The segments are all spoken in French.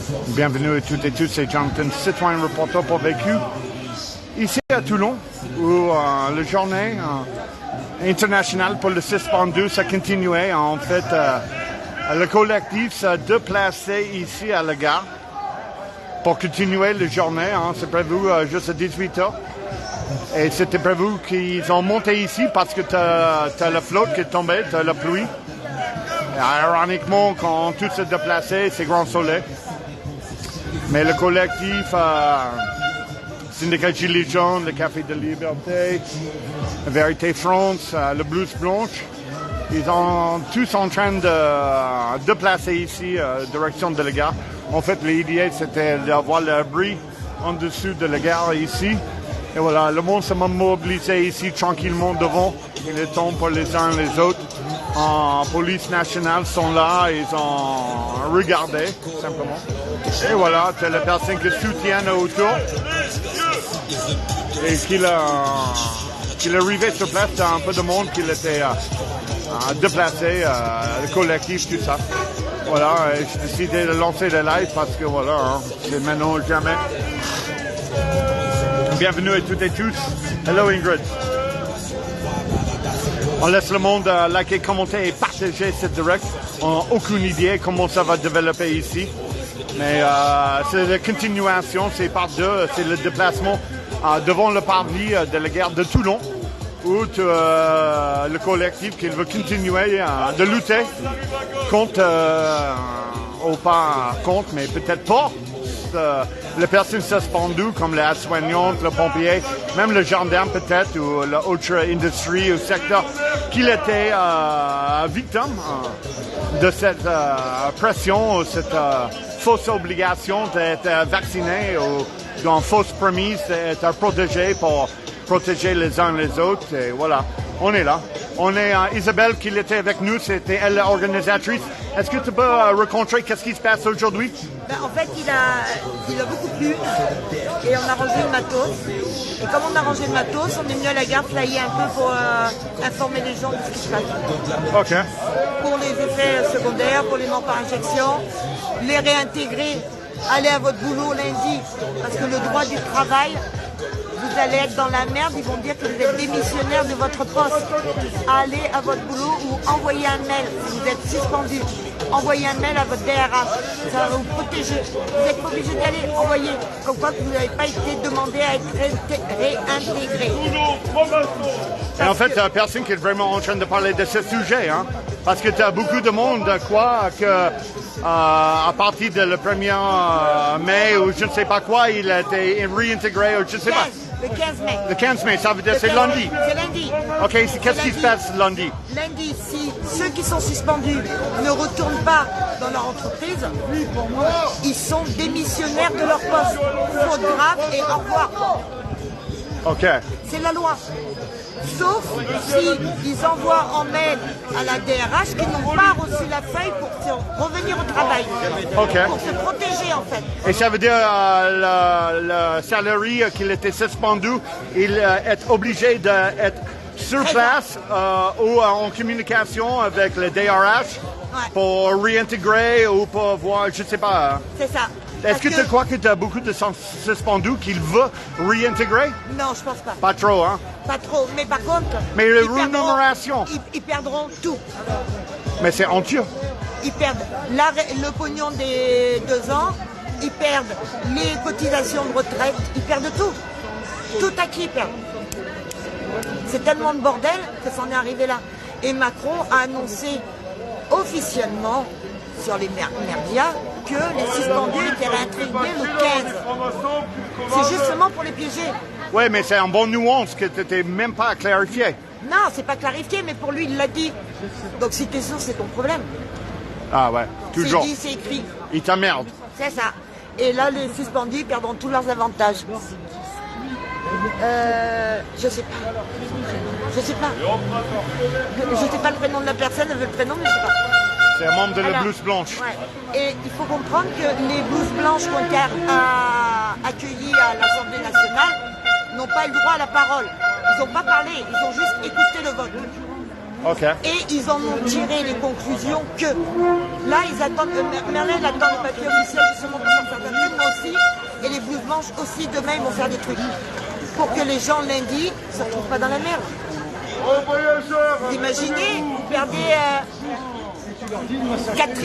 Bienvenue à toutes et tous, c'est Jonathan, citoyen reporter pour Vécu. Ici à Toulon, où la journée internationale pour le suspendu, ça continuait. En fait, le collectif s'est déplacé ici à la gare pour continuer la journée. C'est prévu juste à 18h. Et c'était prévu qu'ils ont monté ici parce que t'as la flotte qui est tombée, t'as la pluie. Et ironiquement, quand tout s'est déplacé, c'est grand soleil. Mais le collectif, Syndicat Gilets jaunes, le Café de Liberté, Vérité France, le Blouse Blanche, ils sont tous en train de déplacer ici, direction de la gare. En fait, l'idée, c'était d'avoir l'abri en dessous de la gare ici. Et voilà, le monde s'est mobilisé ici tranquillement devant. Il est temps pour les uns et les autres. En police nationale sont là, ils ont regardé, simplement. Et voilà, c'est les personnes qui soutiennent autour. Et qu'il arrivait sur place, il y a un peu de monde qui était déplacé, le collectif, tout ça. Voilà, et j'ai décidé de lancer le live parce que voilà, c'est maintenant ou jamais. Bienvenue à toutes et tous. Hello Ingrid. On laisse le monde liker, commenter et partager cette direct. On n'a aucune idée comment ça va développer ici. Mais c'est la continuation, c'est part 2, c'est le déplacement devant le parvis de la gare de Toulon, où le collectif qui veut continuer de lutter contre, ou pas contre, mais peut-être pas, les personnes suspendues comme les aides-soignantes, le pompier, même le gendarme peut-être, ou l'autre industrie ou secteur, qu'il était victime de cette pression, cette fausse obligation d'être vacciné ou d'une fausse promise d'être protégé pour protéger les uns les autres. Et voilà, on est là. On est Isabelle qui était avec nous, c'était elle l'organisatrice. Est-ce que tu peux raconter qu'est-ce qui se passe aujourd'hui? En fait, il a beaucoup plu et on a rangé le matos. Et comme on a rangé le matos, on est venu à la gare flyer un peu pour informer les gens de ce qui se passe. OK. Pour les effets secondaires, pour les morts par injection, les réintégrer, aller à votre boulot lundi, parce que le droit du travail, vous allez être dans la merde, ils vont dire que vous êtes démissionnaire de votre poste. Allez à votre boulot ou envoyez un mail si vous êtes suspendu. Envoyez un mail à votre DRH, ça va vous protéger. Vous n'êtes pas obligé d'aller envoyer, comme quoi que vous n'avez pas été demandé à être réintégré. Et en fait, personne qui est vraiment en train de parler de ce sujet, hein, parce que tu as beaucoup de monde qui croit que à partir de le 1er mai ou je ne sais pas quoi, il a été réintégré ou je ne sais pas. Le 15 mai. Le 15 mai, ça veut dire c'est lundi. C'est lundi. OK, qu'est-ce qui se passe lundi? Lundi, si ceux qui sont suspendus ne retournent pas dans leur entreprise, ils sont démissionnaires de leur poste. Faute grave et au revoir. OK. C'est la loi. Sauf s'ils envoient en mail à la DRH qu'ils n'ont pas reçu la feuille pour revenir au travail. OK. Pour se protéger en fait. Et ça veut dire le salarié qui était suspendu, il est obligé d'être sur place ou en communication avec le DRH pour réintégrer ou pour voir, je ne sais pas. C'est ça. Est-ce que tu crois que tu as beaucoup de suspendus qu'il veut réintégrer? Non, je pense pas. Pas trop, hein? Pas trop. Mais par contre, mais la rémunération. Ils perdront tout. Mais c'est honteux. Ils perdent le pognon des 2 ans, ils perdent les cotisations de retraite, ils perdent tout. Tout à qui ils perdent. C'est tellement de bordel que ça en est arrivé là. Et Macron a annoncé officiellement sur les médias que les suspendus étaient réintégrés le 15. C'est justement pour les piéger. Oui, mais c'est une bonne nuance que tu n'étais même pas clarifié. Non, c'est pas clarifié, mais pour lui, il l'a dit. Donc si t'es sûr, c'est ton problème. Ah ouais, toujours. C'est dit, c'est écrit. Il t'emmerde. C'est ça. Et là, les suspendus perdront tous leurs avantages. Je sais pas. Je sais pas. Je sais pas le prénom de la personne, elle veut le prénom, mais je sais pas. C'est un membre de la blouse blanche. Ouais. Et il faut comprendre que les blouses blanches qui ont été accueillies à l'Assemblée nationale n'ont pas le droit à la parole. Ils n'ont pas parlé, ils ont juste écouté le vote. Okay. Et ils en ont tiré les conclusions que là, ils attendent, Merlin attend le papier officiel justement pour sortir. aussi, et les blouses blanches aussi, demain ils vont faire des trucs. Pour que les gens lundi ne se retrouvent pas dans la merde. Vous imaginez, vous perdez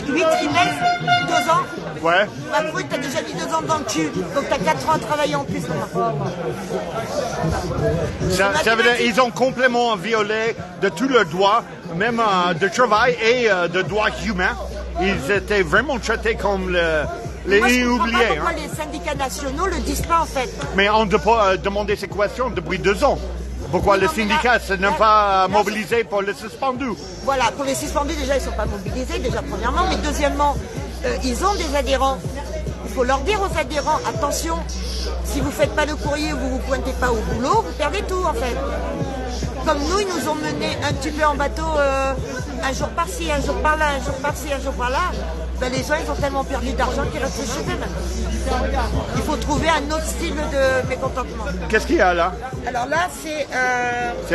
8 trimestres, 2 ans. Ouais. Bah, oui, t'as déjà mis 2 ans dans le cul, donc t'as 4 ans à travailler en plus. Ça veut dire qu'ils ont complètement violé de tous leurs droits, même de travail et de droits humains. Ils étaient vraiment traités comme les Moi, je comprends inoubliés. pas pourquoi les syndicats nationaux le disent pas en fait. Mais on demandait ces questions depuis 2 ans. Pourquoi Oui, les non, mais syndicats là, n'ont pas mobilisé pour les suspendus? Voilà, pour les suspendus, déjà, ils ne sont pas mobilisés, déjà, premièrement. Mais deuxièmement, ils ont des adhérents. Il faut leur dire aux adhérents, attention, si vous ne faites pas le courrier ou vous ne vous pointez pas au boulot, vous perdez tout, en fait. Comme nous, ils nous ont menés un petit peu en bateau, un jour par-ci, un jour par-là, un jour par-ci, un jour par-là. Ben, les gens, ils ont tellement perdu d'argent qu'ils restent chez eux maintenant. Il faut trouver un autre style de mécontentement. Qu'est-ce qu'il y a là? Alors là, c'est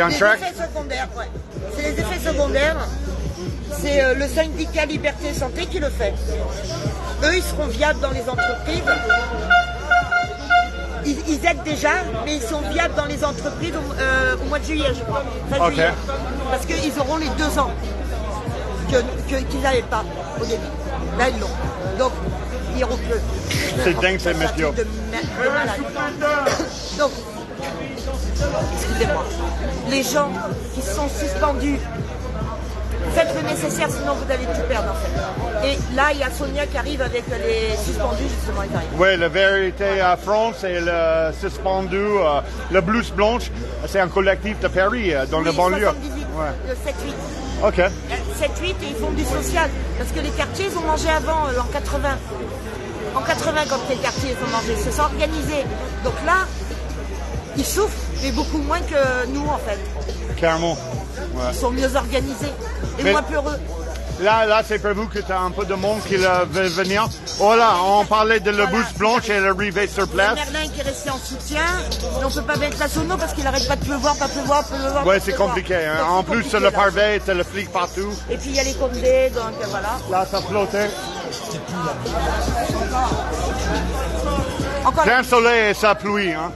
un les track? effets secondaires. Ouais. C'est les effets secondaires. C'est le syndicat Liberté et Santé qui le fait. Eux, ils seront viables dans les entreprises. Ils aident déjà, mais ils sont viables dans les entreprises au mois de juillet, je crois. Fin juillet. Parce qu'ils auront les 2 ans qu'ils n'avaient pas au début. Là, ils l'ont. Donc, ils iront peu. C'est dingue, ces métiers. Donc, excusez-moi, les gens qui sont suspendus, faites le nécessaire, sinon vous allez tout perdre en fait. Et là, il y a Sonia qui arrive avec les suspendus, justement, ils arrivent. Oui, la vérité à France et le suspendu, le Blues Blanche, c'est un collectif de Paris, dans le banlieue. 78, Ouais. le 7-8. Ok. 7-8 et ils font du social. Parce que les quartiers, ils ont mangé avant, en 80. En 80, quand les quartiers ils ont mangé, ils se sont organisés. Donc là, ils souffrent, mais beaucoup moins que nous en fait. Clairement. Ouais. Ils sont mieux organisés et Mais moins peureux. Là, c'est prévu que tu as un peu de monde qui veut venir. Voilà, on parlait de la Blues Blanche et l'arrivée sur Il y a place. Merlin qui est resté en soutien, mais on ne peut pas mettre la sono parce qu'il n'arrête pas de pleuvoir, pas pleuvoir, pleuvoir. Ouais, c'est compliqué. Hein. En plus, c'est le là. pavé, c'est le flic partout. Et puis il y a les condés, donc voilà. Là, ça flottait. Encore Plein soleil et ça pluie. Hein.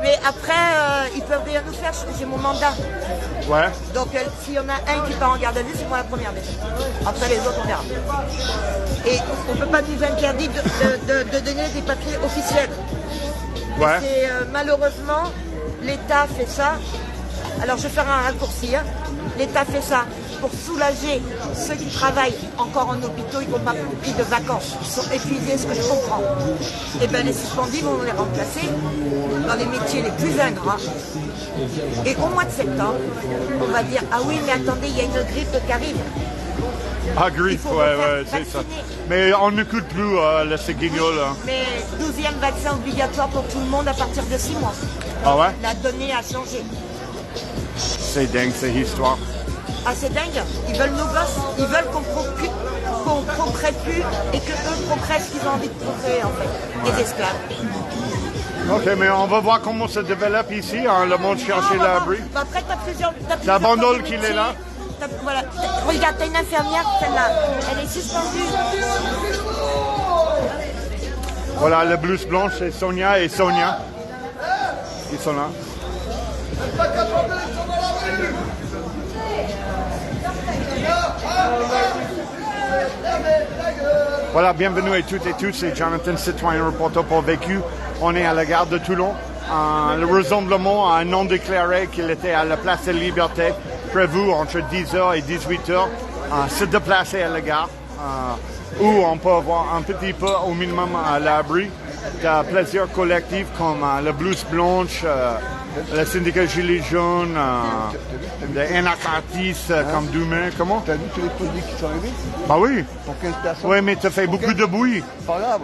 mais après, ils peuvent rien nous faire, j'ai mon mandat. Ouais. Donc s'il y en a un qui part en garde à vue, c'est moi la première déjà. Après les autres, on verra. Et on ne peut pas nous interdire de donner des papiers officiels. Ouais. Et malheureusement, l'État fait ça. Alors je vais faire un raccourci. Hein. L'État fait ça pour soulager ceux qui travaillent encore en hôpitaux, ils n'ont pas pris de vacances, ils sont épuisés, ce que je comprends. Et bien les suspendus vont les remplacer dans les métiers les plus ingrats. Et au mois de septembre, on va dire, ah oui, mais attendez, il y a une grippe qui arrive. Ah, grippe, Il faut ouais, c'est ça. vacciner. Mais on n'écoute plus le séguignol. Hein. Mais 12e vaccin obligatoire pour tout le monde à partir de 6 mois. Ah ouais? La donnée a changé. C'est dingue, cette histoire. Ah, c'est dingue. Ils veulent nos gosses. Ils veulent qu'on procrée plus et qu'eux procrèent ce qu'ils ont envie de procréer, en fait. Des esclaves. Ok, mais on va voir comment ça se développe ici. Hein, le monde cherche l'abri. Bah, après, t'as plusieurs. C'est la bandole qui est là. Voilà. Regarde, t'as une infirmière, celle-là. Elle est suspendue. Voilà, le Blues Blanche, c'est Sonia et Sonia. Ils sont là. Voilà, bienvenue à toutes et tous, c'est Jonathan, citoyen reporter pour Vécu. On est à la gare de Toulon. Le rassemblement a non déclaré qu'il était à la place de Liberté, prévu entre 10h et 18h, se déplacer à la gare, où on peut avoir un petit peu au minimum à l'abri de plusieurs collectifs comme le Blues Blanche, le syndicat Gilets jaunes, les anarchistes comme Dumain. Comment? T'as vu tous les produits qui sont arrivés? Bah oui. Pour 15 personnes? Oui, mais tu fais beaucoup de bruit. Pas grave.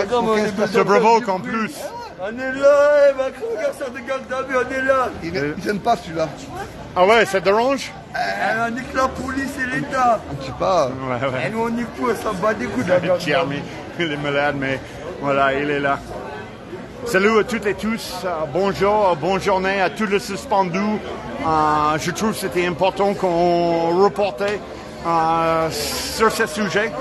Pour 15 personnes. Ça provoque en plus. On est là, Macron, garçon de garde d'abus, on est là. Ils aiment pas celui-là. Ah ouais, ça dérange? On nique la police et l'État. Je sais pas. Ouais, Et nous on nique tout, on s'en bat des coups de la garde Thierry, il est malade, mais voilà, il est là. Salut à toutes et tous, bonjour, bonne journée à tous les suspendus. Je trouve que c'était important qu'on reportait sur ce sujet.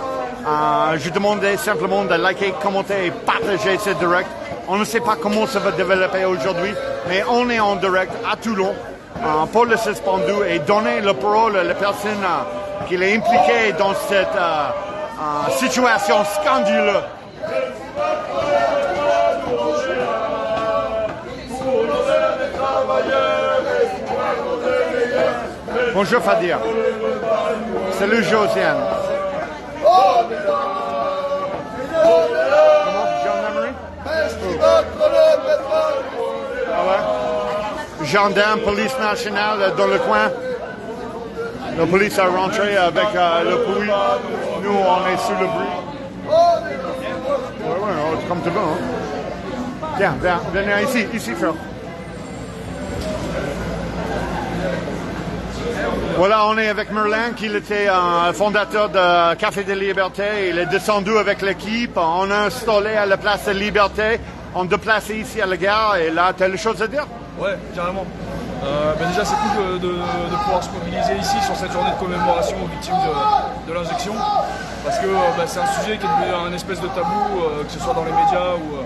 Je demandais simplement de liker, commenter et partager ce direct. On ne sait pas comment ça va développer aujourd'hui, mais on est en direct à Toulon pour le suspendu et donner la parole à la personne qui est impliquée dans cette situation scandaleuse. Bonjour Fadir. Salut Josiane. Comment? Jean-Emery? Ah ouais? Gendarme, police nationale dans le coin. La police a rentré avec le bruit. Nous, on est sous le bruit. Ouais, c'est comme tu veux. Hein? Viens, venez ici, frère. Voilà, on est avec Merlin, qui était un fondateur de Café de Liberté. Il est descendu avec l'équipe. On a installé à la place de Liberté. On déplacé ici à la gare. Et là, tu as des choses à dire? Ouais, carrément. Déjà, c'est cool de pouvoir se mobiliser ici sur cette journée de commémoration aux victimes de l'injection. Parce que c'est un sujet qui est devenu un espèce de tabou, que ce soit dans les médias ou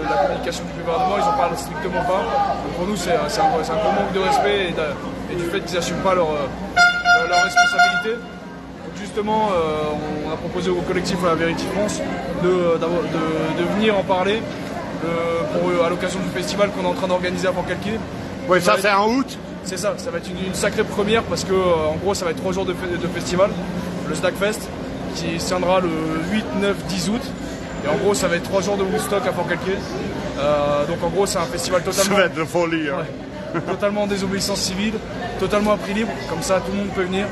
la communication du gouvernement, ils n'en parlent strictement pas. Donc pour nous, c'est un gros manque de respect et du fait qu'ils n'assument pas leur responsabilité. Donc justement, on a proposé au collectif La Vérité France de venir en parler à l'occasion du festival qu'on est en train d'organiser à Forcalquier. Oui, ça c'est en août. C'est ça va être une sacrée première parce que en gros ça va être 3 jours de festival, le Snackfest qui se tiendra le 8, 9, 10 août. Et en gros ça va être 3 jours de Woodstock à Forcalquier. Donc en gros c'est un festival totalement... Ça va être de folie. Hein. Ouais, totalement en désobéissance civile, totalement à prix libre, comme ça tout le monde peut venir.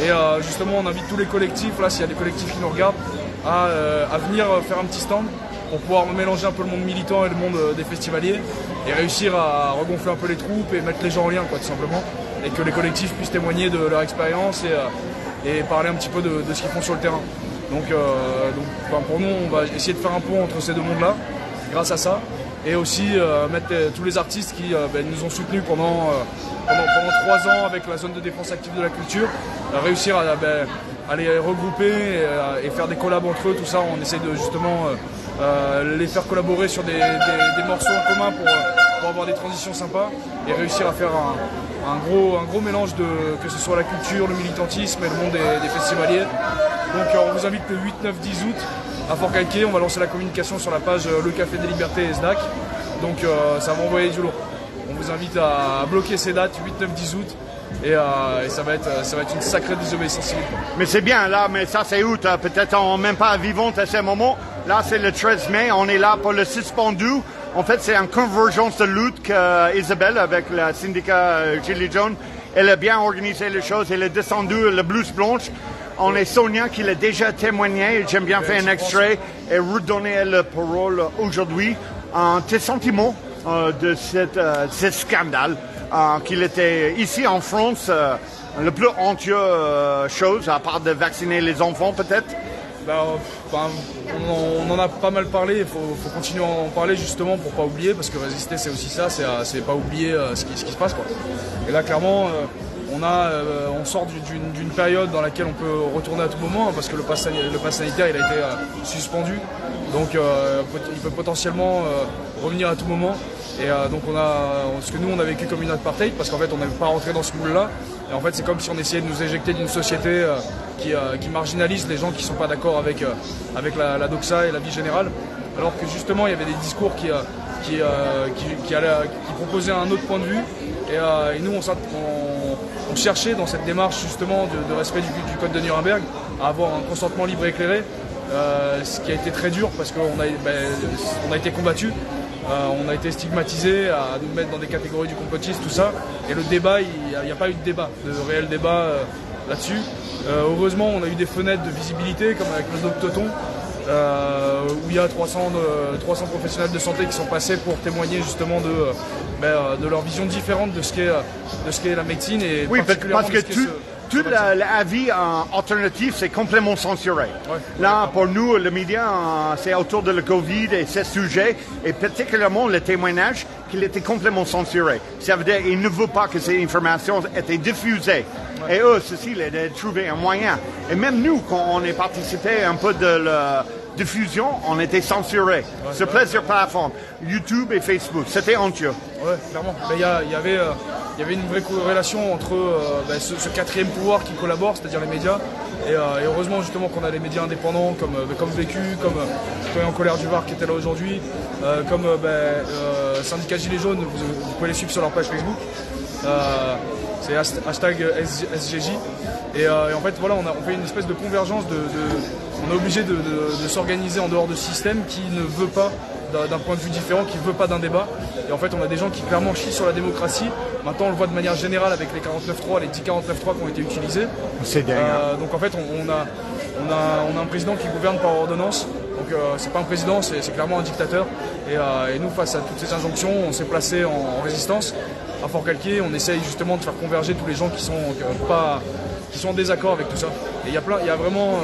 Et justement on invite tous les collectifs, là s'il y a des collectifs qui nous regardent, à venir faire un petit stand pour pouvoir mélanger un peu le monde militant et le monde des festivaliers et réussir à regonfler un peu les troupes et mettre les gens en lien, quoi, tout simplement. Et que les collectifs puissent témoigner de leur expérience et parler un petit peu de ce qu'ils font sur le terrain. Donc pour nous, on va essayer de faire un pont entre ces deux mondes-là, grâce à ça. Et aussi mettre tous les artistes qui nous ont soutenus pendant 3 ans avec la zone de défense active de la culture, réussir à les regrouper et faire des collabs entre eux, tout ça. On essaie de justement les faire collaborer sur des morceaux en commun pour avoir des transitions sympas et réussir à faire un gros mélange que ce soit la culture, le militantisme et le monde des festivaliers. Donc on vous invite le 8, 9, 10 août à Forcalquier. On va lancer la communication sur la page Le Café des Libertés et SDAC. Donc ça va envoyer du lourd. On vous invite à bloquer ces dates, 8, 9, 10 août. Et ça va être une sacrée désobéissance civile. Mais c'est bien là, mais ça c'est août, peut-être on même pas vivant à ce moment. Là c'est le 13 mai, on est là pour le suspendu. En fait c'est une convergence de lutte qu'Isabelle avec le syndicat Gilets jaunes, elle a bien organisé les choses, elle est descendue la blouse blanche. On est Sonia qui l'a déjà témoigné, j'aime bien faire un extrait et redonner la parole aujourd'hui. Tes sentiments de ce scandale? Qu'il était ici en France le plus honteux chose, à part de vacciner les enfants peut-être? On en a pas mal parlé, il faut continuer à en parler justement pour pas oublier, parce que résister c'est aussi ça, c'est pas oublier ce qui se passe, quoi. Et là clairement on sort d'une période dans laquelle on peut retourner à tout moment, hein, parce que le pass sanitaire il a été suspendu, donc il peut potentiellement revenir à tout moment. Et donc ce que nous on a vécu comme une apartheid, parce qu'en fait on n'avait pas rentré dans ce moule-là. Et en fait c'est comme si on essayait de nous éjecter d'une société qui marginalise les gens qui ne sont pas d'accord avec la doxa et la vie générale. Alors que justement il y avait des discours qui proposaient un autre point de vue. Et nous on cherchait dans cette démarche justement de respect du code de Nuremberg à avoir un consentement libre et éclairé. Ce qui a été très dur parce qu'on a été combattus. On a été stigmatisés à nous mettre dans des catégories du complotisme, tout ça. Et le débat, il n'y a pas eu de débat, de réel débat là-dessus. Heureusement, on a eu des fenêtres de visibilité, comme avec le Doc Toton, où il y a 300 professionnels de santé qui sont passés pour témoigner justement de leur vision différente de ce qu'est la médecine. Et oui, particulièrement parce que Tout l'avis alternatif, c'est complètement censuré. Ouais. Là, pour nous, le média, c'est autour de la Covid et ces sujets, et particulièrement le témoignage, qu'il était complètement censuré. Ça veut dire qu'ils ne veulent pas que ces informations étaient diffusées. Ouais. Et eux, ceci, ils ont trouvé un moyen. Et même nous, quand on a participé un peu de la diffusion, on était censurés sur plusieurs plateformes, YouTube et Facebook. C'était honteux. Ouais, clairement. Il y avait une vraie corrélation entre ce quatrième pouvoir qui collabore, c'est-à-dire les médias, et heureusement justement qu'on a des médias indépendants comme Vécu, comme Citoyens en colère du Var qui était là aujourd'hui, comme Syndicat Gilets jaunes, vous pouvez les suivre sur leur page Facebook. C'est hashtag SGJ. Et en fait, voilà, on fait une espèce de convergence. On est obligé de s'organiser en dehors de ce système qui ne veut pas d'un point de vue différent, qui ne veut pas d'un débat. Et en fait, on a des gens qui clairement chient sur la démocratie. Maintenant, on le voit de manière générale avec les 49.3, les 10 49.3 qui ont été utilisés. C'est dingue. Donc en fait, on a un président qui gouverne par ordonnance. Donc c'est pas un président, c'est clairement un dictateur. Et nous, face à toutes ces injonctions, on s'est placé en résistance. À Fort-Calquier, on essaye justement de faire converger tous les gens qui sont en désaccord avec tout ça. Et il y a vraiment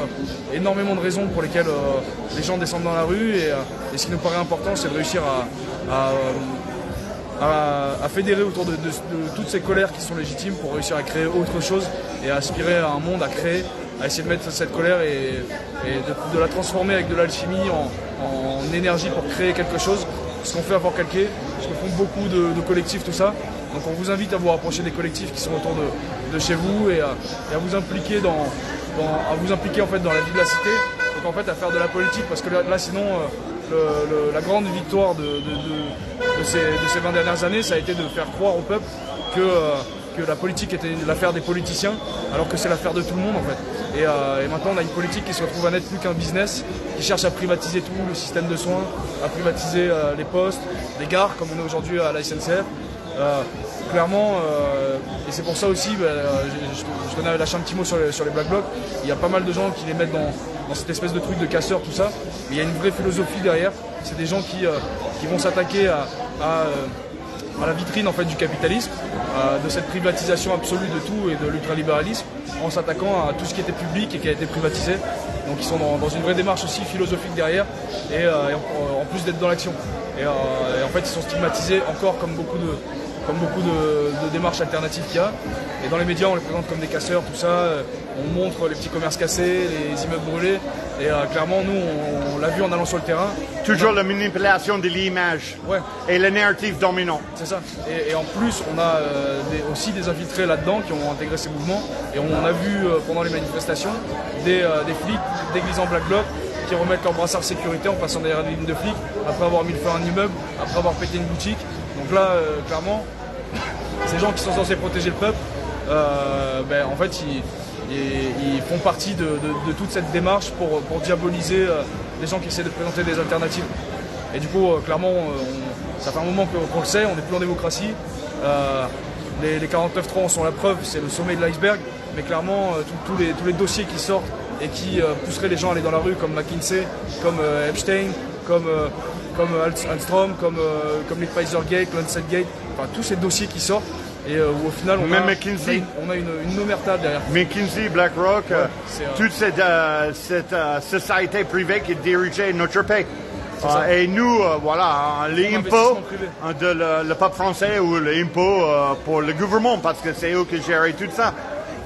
énormément de raisons pour lesquelles les gens descendent dans la rue. Et ce qui nous paraît important, c'est de réussir à fédérer autour de toutes ces colères qui sont légitimes pour réussir à créer autre chose et à aspirer à un monde, à créer, à essayer de mettre cette colère et de la transformer avec de l'alchimie en énergie pour créer quelque chose. Ce qu'on fait à Fort-Calquier, ce que font beaucoup de collectifs, tout ça. Donc on vous invite à vous rapprocher des collectifs qui sont autour de chez vous et à vous impliquer en fait dans la vie de la cité. Donc en fait à faire de la politique parce que là sinon la grande victoire de ces 20 dernières années, ça a été de faire croire au peuple que la politique était l'affaire des politiciens, alors que c'est l'affaire de tout le monde en fait. Et maintenant on a une politique qui se retrouve à n'être plus qu'un business, qui cherche à privatiser tout, le système de soins, à privatiser les postes, les gares, comme on est aujourd'hui à la SNCF. Clairement, et c'est pour ça aussi, je tenais à lâcher un petit mot sur les Black Blocs. Il y a pas mal de gens qui les mettent dans cette espèce de truc de casseur, tout ça. Mais il y a une vraie philosophie derrière. C'est des gens qui vont s'attaquer à la vitrine en fait, du capitalisme, de cette privatisation absolue de tout et de l'ultralibéralisme, en s'attaquant à tout ce qui était public et qui a été privatisé. Donc ils sont dans une vraie démarche aussi philosophique derrière, et en plus d'être dans l'action. Et en fait ils sont stigmatisés encore comme beaucoup de démarches alternatives qu'il y a. Et dans les médias, on les présente comme des casseurs, tout ça. On montre les petits commerces cassés, les immeubles brûlés. Et clairement, nous, on l'a vu en allant sur le terrain. Toujours la manipulation de l'image et le narratif dominant. C'est ça. Et en plus, on a aussi des infiltrés là-dedans qui ont intégré ces mouvements. Et on a vu pendant les manifestations des flics déguisés en Black Bloc qui remettent leur brassard de sécurité en passant derrière des lignes de flics après avoir mis le feu à un immeuble, après avoir pété une boutique. Donc là, clairement, ces gens qui sont censés protéger le peuple, en fait, ils font partie de toute cette démarche pour diaboliser les gens qui essaient de présenter des alternatives. Et du coup, clairement, ça fait un moment qu'on le sait, on n'est plus en démocratie. Les 49.3 en sont la preuve, c'est le sommet de l'iceberg. Mais clairement, tous les dossiers qui sortent et qui pousseraient les gens à aller dans la rue, comme McKinsey, comme Epstein, comme Alstrom, comme les Pfizer Gate, Lancet Gate, enfin tous ces dossiers qui sortent et où au final on a une omerta derrière. McKinsey, BlackRock, toute cette société privée qui dirigeait notre pays. Et nous, les impôts de le peuple français ou les impôts pour le gouvernement, parce que c'est eux qui gèrent tout ça,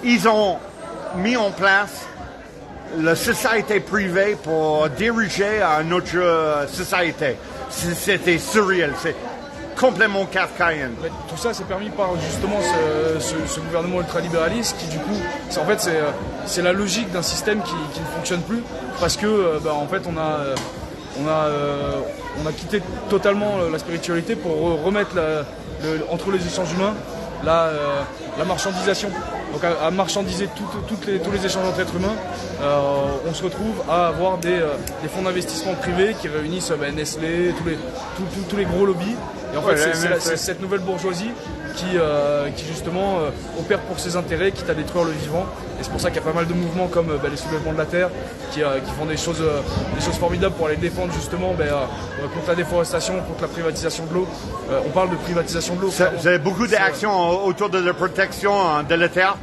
ils ont mis en place la société privée pour diriger notre société. C'était surréel, c'est complètement kafkaïen. Tout ça, c'est permis par justement ce gouvernement ultralibéraliste qui, du coup, c'est la logique d'un système qui ne fonctionne plus parce que, en fait, on a quitté totalement la spiritualité pour remettre entre les échanges humains la marchandisation. Donc à marchandiser tous les échanges entre êtres humains, on se retrouve à avoir des fonds d'investissement privés qui réunissent Nestlé, tous les gros lobbies. Et en fait, c'est cette nouvelle bourgeoisie qui justement opère pour ses intérêts, quitte à détruire le vivant. Et c'est pour ça qu'il y a pas mal de mouvements comme les soulèvements de la terre qui font des choses formidables pour aller défendre justement contre la déforestation, contre la privatisation de l'eau. On parle de privatisation de l'eau. Vous avez beaucoup d'actions autour de la protection de la terre,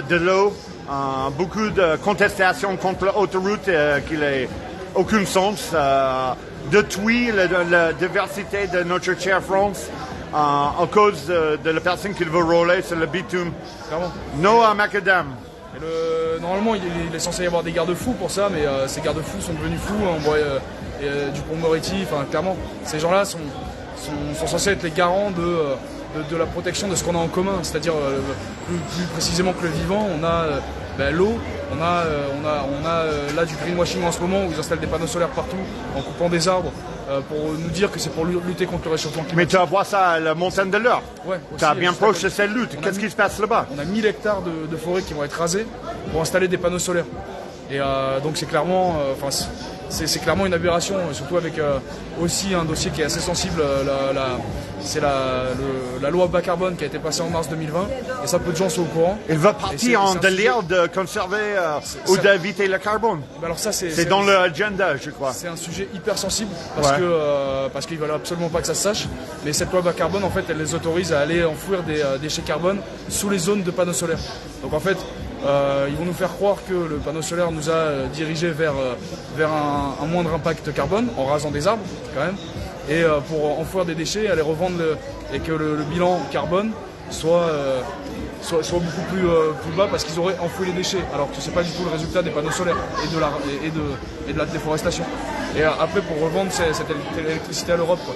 de l'eau, beaucoup de contestations contre l'autoroute qui n'a aucun sens, détruit la diversité de notre chère France. À cause de la personne qui veut rouler sur le bitume. Clairement. Noah Macadam. Normalement, il est censé y avoir des garde-fous pour ça, mais ces garde-fous sont devenus fous. On voit Dupond-Moretti, clairement, ces gens-là sont censés être les garants de la protection de ce qu'on a en commun, c'est-à-dire plus précisément que le vivant, on a l'eau, on a là du greenwashing en ce moment où ils installent des panneaux solaires partout en coupant des arbres. Pour nous dire que c'est pour lutter contre le réchauffement climatique. Mais tu vas voir ça à la montagne de l'Eure. Ouais, tu as bien proche de cette lutte. Qu'est-ce qui se passe là-bas? On a 1000 hectares de forêt qui vont être rasés pour installer des panneaux solaires. Et donc c'est clairement, c'est clairement une aberration, surtout avec aussi un dossier qui est assez sensible. C'est la loi bas carbone qui a été passée en mars 2020 et ça peu de gens sont au courant. Il va partir en délire de conserver ou d'éviter le carbone. Alors ça c'est dans l'agenda, je crois. C'est un sujet hyper sensible parce qu'ils veulent absolument pas que ça se sache. Mais cette loi bas carbone en fait elle les autorise à aller enfouir des déchets carbone sous les zones de panneaux solaires. Donc en fait ils vont nous faire croire que le panneau solaire nous a dirigés vers un moindre impact carbone en rasant des arbres quand même. Et pour enfouir des déchets, aller revendre et que le bilan carbone soit beaucoup plus bas parce qu'ils auraient enfoui les déchets, alors que c'est pas du tout le résultat des panneaux solaires et de la déforestation. Et après pour revendre cette électricité à l'Europe, quoi.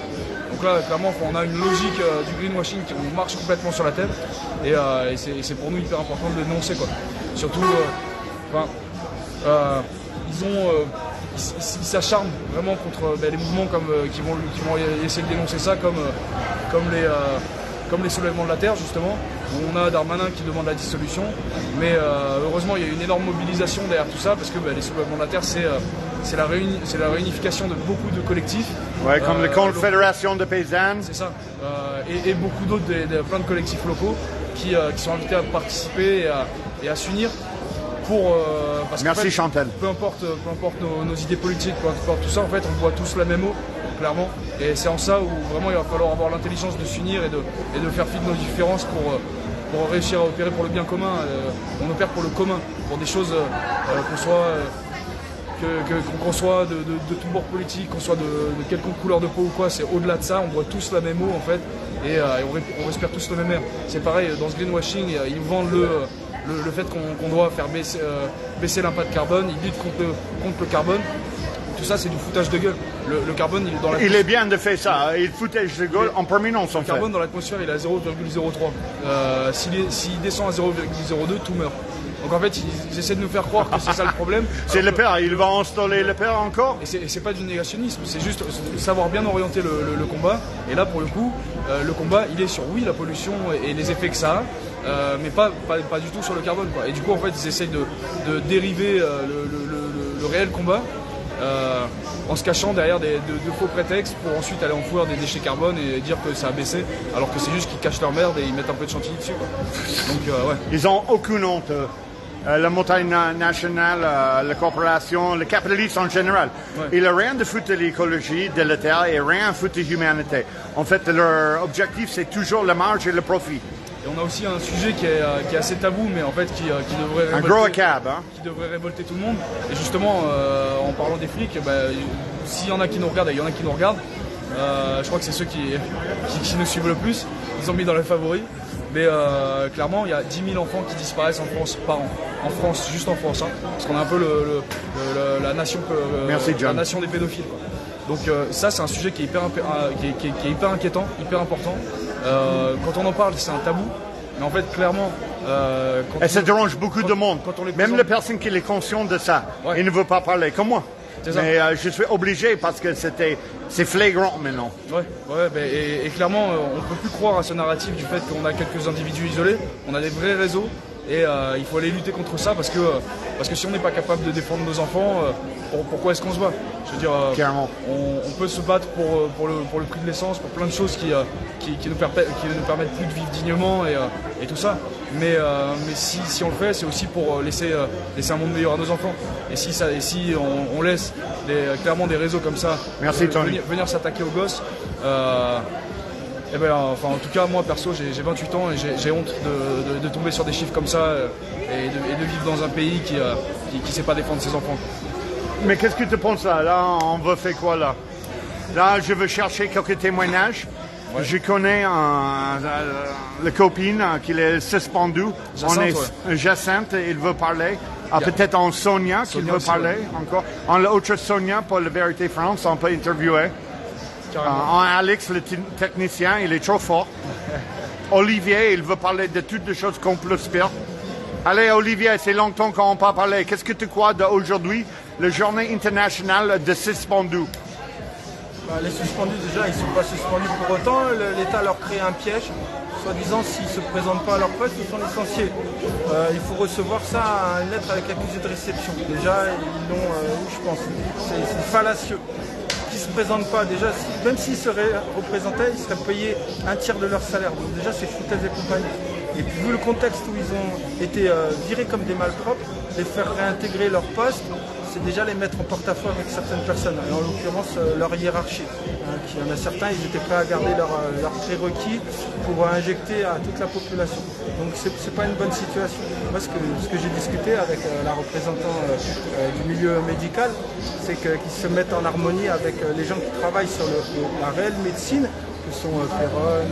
Donc là clairement on a une logique du greenwashing qui marche complètement sur la tête et c'est pour nous hyper important de le dénoncer, quoi. Surtout ils s'acharnent vraiment contre les mouvements qui vont essayer de dénoncer ça comme les soulèvements de la terre justement, où on a Darmanin qui demande la dissolution, mais heureusement il y a une énorme mobilisation derrière tout ça parce que les soulèvements de la terre c'est la réunification de beaucoup de collectifs. Ouais, comme la Confédération de paysannes. C'est ça, et beaucoup d'autres, plein de collectifs locaux qui sont invités à participer et à s'unir. Parce Merci, en fait, Chantal. Peu importe nos idées politiques, peu importe tout ça, en fait, on voit tous la même eau, clairement. Et c'est en ça où vraiment il va falloir avoir l'intelligence de s'unir et de faire fi de nos différences pour réussir à opérer pour le bien commun. On opère pour le commun, pour des choses qu'on soit de tout bord politique, qu'on soit de quelconque couleur de peau ou quoi, c'est au-delà de ça, on voit tous la même eau en fait, et on respire tous le même air. C'est pareil, dans ce greenwashing, ils vendent le fait qu'on doit faire baisser l'impact carbone, ils luttent contre le carbone. Tout ça, c'est du foutage de gueule. Le carbone, il est dans l'atmosphère. Il est bien de faire ça, il foutage de gueule en permanence en fait. Le carbone dans l'atmosphère, il est à 0,03. S'il descend à 0,02, tout meurt. Donc en fait, ils essaient de nous faire croire que c'est ça le problème. C'est le père, il va installer le père encore. Et c'est pas du négationnisme, c'est juste savoir bien orienter le combat. Et là, pour le coup, le combat, il est sur la pollution et les effets que ça a, mais pas du tout sur le carbone, quoi. Et du coup, en fait, ils essayent de dériver le réel combat en se cachant derrière de faux prétextes pour ensuite aller enfouir des déchets carbone et dire que ça a baissé, alors que c'est juste qu'ils cachent leur merde et ils mettent un peu de chantilly dessus, quoi. Donc, ouais. Ils ont aucune honte. La montagne nationale, la corporation, le capitalisme en général. Ouais. Il n'a rien de foutre de l'écologie, de la terre et rien à foutre de l'humanité. En fait, leur objectif, c'est toujours la marge et le profit. Et on a aussi un sujet qui est assez tabou, mais en fait qui devrait révolter tout le monde. Et justement, en parlant des flics, s'il y en a qui nous regardent, et il y en a qui nous regardent, je crois que c'est ceux qui nous suivent le plus. Ils ont mis dans les favoris. Mais clairement, il y a 10 000 enfants qui disparaissent en France par an. En France, juste en France. Hein, parce qu'on a un peu la nation des pédophiles, quoi. Donc ça, c'est un sujet qui est hyper inquiétant, hyper important. Quand on en parle, c'est un tabou. Mais en fait, clairement... et ça dérange beaucoup de monde. Même les personnes qui sont conscientes de ça, ils ne veulent pas parler, comme moi. Mais je suis obligé parce que c'est flagrant maintenant. Et clairement, on ne peut plus croire à ce narratif du fait qu'on a quelques individus isolés. On a des vrais réseaux et il faut aller lutter contre ça parce que si on n'est pas capable de défendre nos enfants, pourquoi est-ce qu'on se bat? Je veux dire, on peut se battre pour le prix de l'essence, pour plein de choses qui nous permettent plus de vivre dignement et tout ça. Mais si on le fait, c'est aussi pour laisser un monde meilleur à nos enfants. Et si on laisse clairement des réseaux comme ça venir s'attaquer aux gosses, en tout cas, moi perso, j'ai 28 ans et j'ai honte de tomber sur des chiffres comme ça et de vivre dans un pays qui ne sait pas défendre ses enfants. Mais qu'est-ce que tu penses là? Là, on va faire quoi là? Là, je veux chercher quelques témoignages. Ouais. Je connais la copine qui est suspendue. Jacinthe, il veut parler. Peut-être en Sonia qui veut parler encore. En l'autre Sonia pour la Vérité France, on peut interviewer. En Alex, le technicien, il est trop fort. Olivier, il veut parler de toutes les choses qu'on peut faire. Allez, Olivier, c'est longtemps qu'on n'a pas parlé. Qu'est-ce que tu crois d'aujourd'hui, la journée internationale de suspendus? Les suspendus, déjà, ils ne sont pas suspendus pour autant. L'État leur crée un piège. Soi-disant, s'ils ne se présentent pas à leur poste, ils sont licenciés. Il faut recevoir ça, une lettre avec accusé de réception. Déjà, ils l'ont je pense. C'est fallacieux. Qui ne se présentent pas, déjà, même s'ils seraient représentés, ils seraient payés un tiers de leur salaire. Donc déjà, c'est foutaise et compagnie. Et puis, vu le contexte où ils ont été virés comme des malpropres, les faire réintégrer leur poste, c'est déjà les mettre en porte-à-faux avec certaines personnes, et en l'occurrence leur hiérarchie. Il y en a certains, ils étaient prêts à garder leurs prérequis pour injecter à toute la population. Donc c'est pas une bonne situation. Moi, ce que j'ai discuté avec la représentante du milieu médical, c'est qu'ils se mettent en harmonie avec les gens qui travaillent sur la réelle médecine, que sont Perron,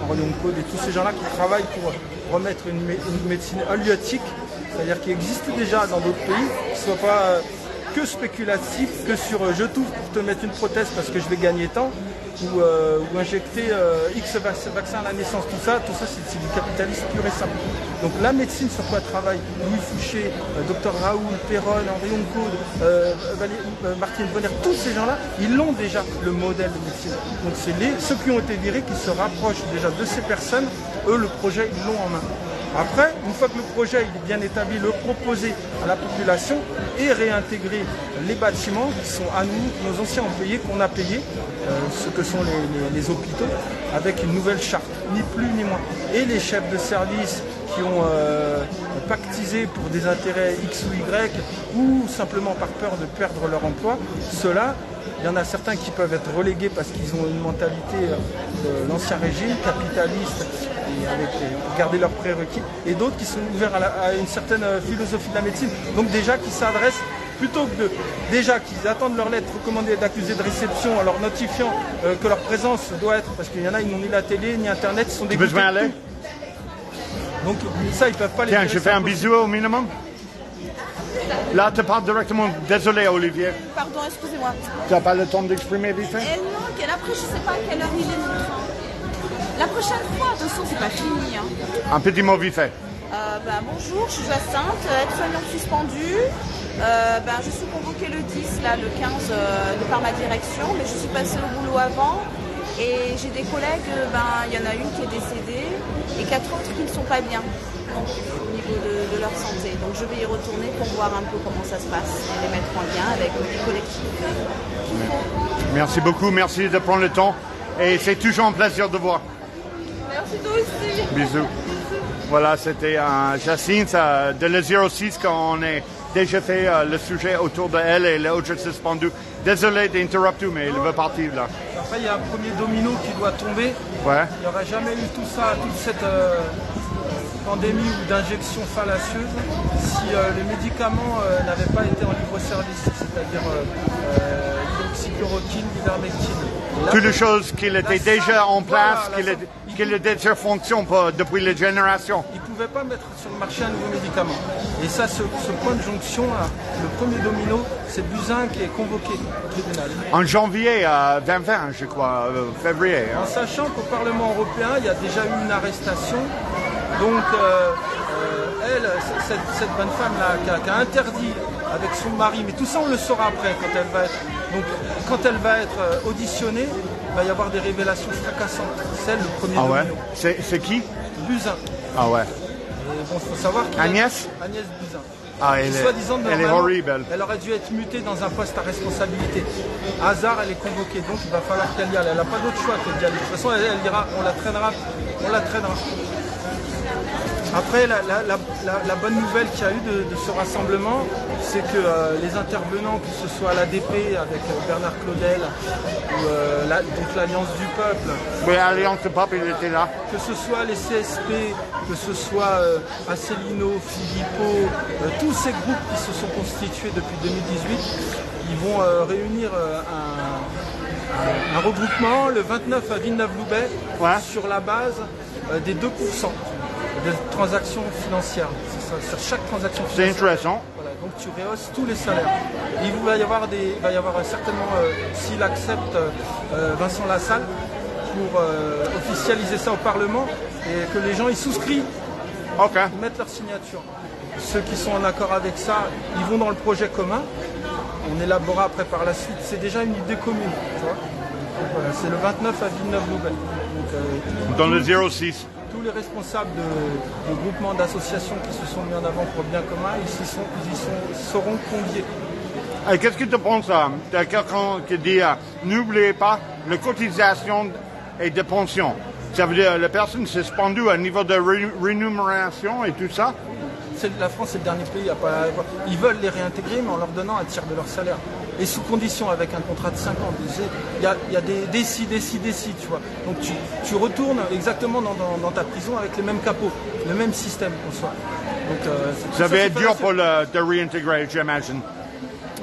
Henri Code et tous ces gens-là qui travaillent pour remettre une médecine halieutique, c'est-à-dire qui existe déjà dans d'autres pays, qui ne soit pas que spéculatif, que sur je t'ouvre pour te mettre une prothèse parce que je vais gagner tant, ou injecter X vaccins à la naissance, tout ça c'est du capitalisme pur et simple. Donc la médecine sur quoi travaille Louis Fouché, Dr Raoul, Perron, Henri Code, Martine Bonner, tous ces gens-là, ils l'ont déjà le modèle de médecine. Donc c'est ceux qui ont été virés qui se rapprochent déjà de ces personnes, eux le projet ils l'ont en main. Après, une fois que le projet est bien établi, le proposer à la population et réintégrer les bâtiments qui sont à nous, nos anciens employés qu'on a payés, ce que sont les hôpitaux, avec une nouvelle charte, ni plus ni moins. Et les chefs de service qui ont pactisé pour des intérêts X ou Y, ou simplement par peur de perdre leur emploi, ceux-là, il y en a certains qui peuvent être relégués parce qu'ils ont une mentalité de l'ancien régime, capitaliste, et avec garder leurs prérequis, et d'autres qui sont ouverts à une certaine philosophie de la médecine. Donc déjà qui s'adressent, plutôt que qu'ils attendent leur lettre recommandée d'accusé de réception en leur notifiant que leur présence doit être, parce qu'il y en a, ils n'ont ni la télé, ni Internet, ils sont des... Tu veux aller? Donc ça, ils ne peuvent pas les... Tiens, je fais un bisou au minimum. Là, tu parles directement. Désolé, Olivier. Pardon, excusez-moi. Tu n'as pas le temps d'exprimer vite fait? Non, après, je ne sais pas à quelle heure il est notre train. La prochaine fois, de toute façon, c'est pas fini. Un petit mot vite fait. Bonjour, je suis Jacinthe, aide-soignante suspendue. Je suis convoquée le 10, là, le 15, de par ma direction, mais je suis passée au boulot avant. Et j'ai des collègues, il y en a une qui est décédée et 4 autres qui ne sont pas bien au niveau de leur santé. Donc je vais y retourner pour voir un peu comment ça se passe et les mettre en lien avec les collectifs. Merci beaucoup, merci de prendre le temps. Et c'est toujours un plaisir de voir. Merci toi aussi. Bisous. Voilà, c'était Jacinthe de le 06 quand on a déjà fait le sujet autour de elle et l'autre suspendu. Désolé d'interrompre, mais il veut partir là. Après, il y a un premier domino qui doit tomber. Ouais. Il n'y aurait jamais eu tout ça, toute cette pandémie ou d'injection fallacieuse si les médicaments n'avaient pas été en libre-service, c'est-à-dire hydroxychloroquine, ivermectine. Toutes les choses qui étaient déjà en place, qui étaient déjà en fonction depuis les générations. Ils ne pouvaient pas mettre sur le marché un nouveau médicament. Et ça, ce point de jonction-là, le premier domino, c'est Buzyn qui est convoqué au tribunal. En janvier 2020, je crois, février. En sachant qu'au Parlement européen, il y a déjà eu une arrestation. Donc, elle, cette bonne femme-là, qui a interdit avec son mari, mais tout ça, on le saura après quand elle va être auditionnée, il va y avoir des révélations fracassantes. C'est le premier domino. C'est qui? Buzyn. Ah ouais. Et bon, il faut savoir Agnès Buzyn. Ah, qui, soi-disant, elle est normalement, horrible. elle aurait dû être mutée dans un poste à responsabilité. Hasard, elle est convoquée, donc il va falloir qu'elle y aille. Elle n'a pas d'autre choix que d'y aller. De toute façon, elle dira, on la traînera. Après, la bonne nouvelle qu'il y a eu de ce rassemblement, c'est que les intervenants, que ce soit l'ADP avec Bernard Claudel, ou donc l'Alliance du Peuple, Oui, Alliance du Peuple, il était là. que ce soit les CSP, que ce soit Asselineau, Philippot, tous ces groupes qui se sont constitués depuis 2018, ils vont réunir un regroupement le 29 à Villeneuve-Loubet sur la base des 2% de transactions financières. C'est ça, sur chaque transaction C'est financière. intéressant. Voilà, donc tu rehausses tous les salaires. Et il va y avoir certainement, s'il accepte Vincent Lassalle, pour officialiser ça au Parlement et que les gens y souscrivent, OK. ils mettent leur signature. Ceux qui sont en accord avec ça, ils vont dans le projet commun. On élaborera après par la suite. C'est déjà une idée commune, tu vois. Donc, voilà, c'est le 29 à Villeneuve-Loubet. Donc, Dans le 06. tous les responsables de groupements, d'associations qui se sont mis en avant pour le bien commun, ils seront conviés. Et qu'est-ce que tu penses? Tu as quelqu'un qui dit n'oubliez pas la cotisation et de pension. Ça veut dire la personne s'est suspendue à niveau de rémunération et tout ça. La France est le dernier pays à pas. Ils veulent les réintégrer, mais en leur donnant un tiers de leur salaire. Et sous condition, avec un contrat de 5 ans. Il y a des décis, tu vois. Donc tu retournes exactement dans ta prison avec les mêmes capots, le même système en soi. Donc, Ça va être dur pour de réintégrer, j'imagine.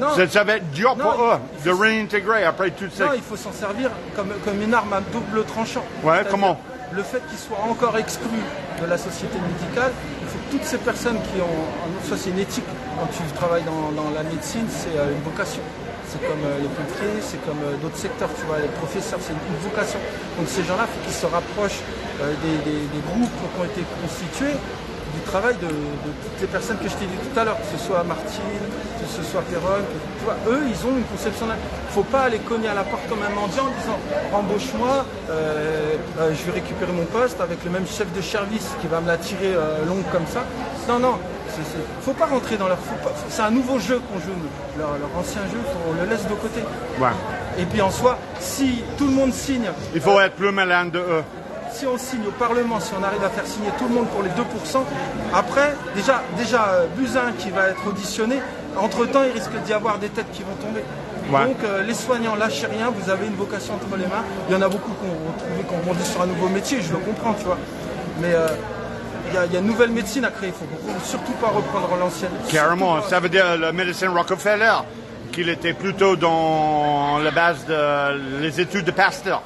Non, Ça va être dur pour eux de réintégrer après tout ça. non, il faut s'en servir comme une arme à double tranchant. Ouais, C'est-à-dire, comment? Le fait qu'ils soient encore exclus de la société médicale, il faut que toutes ces personnes qui ont... Ça, c'est une éthique. Quand tu travailles dans la médecine, c'est une vocation. C'est comme les pompiers, c'est comme d'autres secteurs, tu vois, les professeurs, c'est une vocation. Donc ces gens-là, il faut qu'ils se rapprochent des groupes qui ont été constitués, du travail de toutes les personnes que je t'ai dit tout à l'heure, que ce soit Martine, que ce soit Perron, tu vois, eux, ils ont une conception. Il ne faut pas aller cogner à la porte comme un mendiant en disant embauche-moi, je vais récupérer mon poste avec le même chef de service qui va me la tirer longue comme ça. Non, non. Faut pas rentrer dans leur... C'est un nouveau jeu qu'on joue, leur ancien jeu, on le laisse de côté. Ouais. Et puis en soi, si tout le monde signe... Il faut être plus malin de eux. Si on signe au Parlement, si on arrive à faire signer tout le monde pour les 2%, après, déjà Buzyn qui va être auditionné, entre-temps, il risque d'y avoir des têtes qui vont tomber. Ouais. Donc les soignants, lâchez rien, vous avez une vocation entre les mains. Il y en a beaucoup qui ont trouvé qu'on rebondit sur un nouveau métier, je le comprends, tu vois. Mais... il y a une nouvelle médecine à créer, il ne faut surtout pas reprendre l'ancienne. Carrément, ça veut dire la médecine Rockefeller, qu'il était plutôt dans la base des études de Pasteur,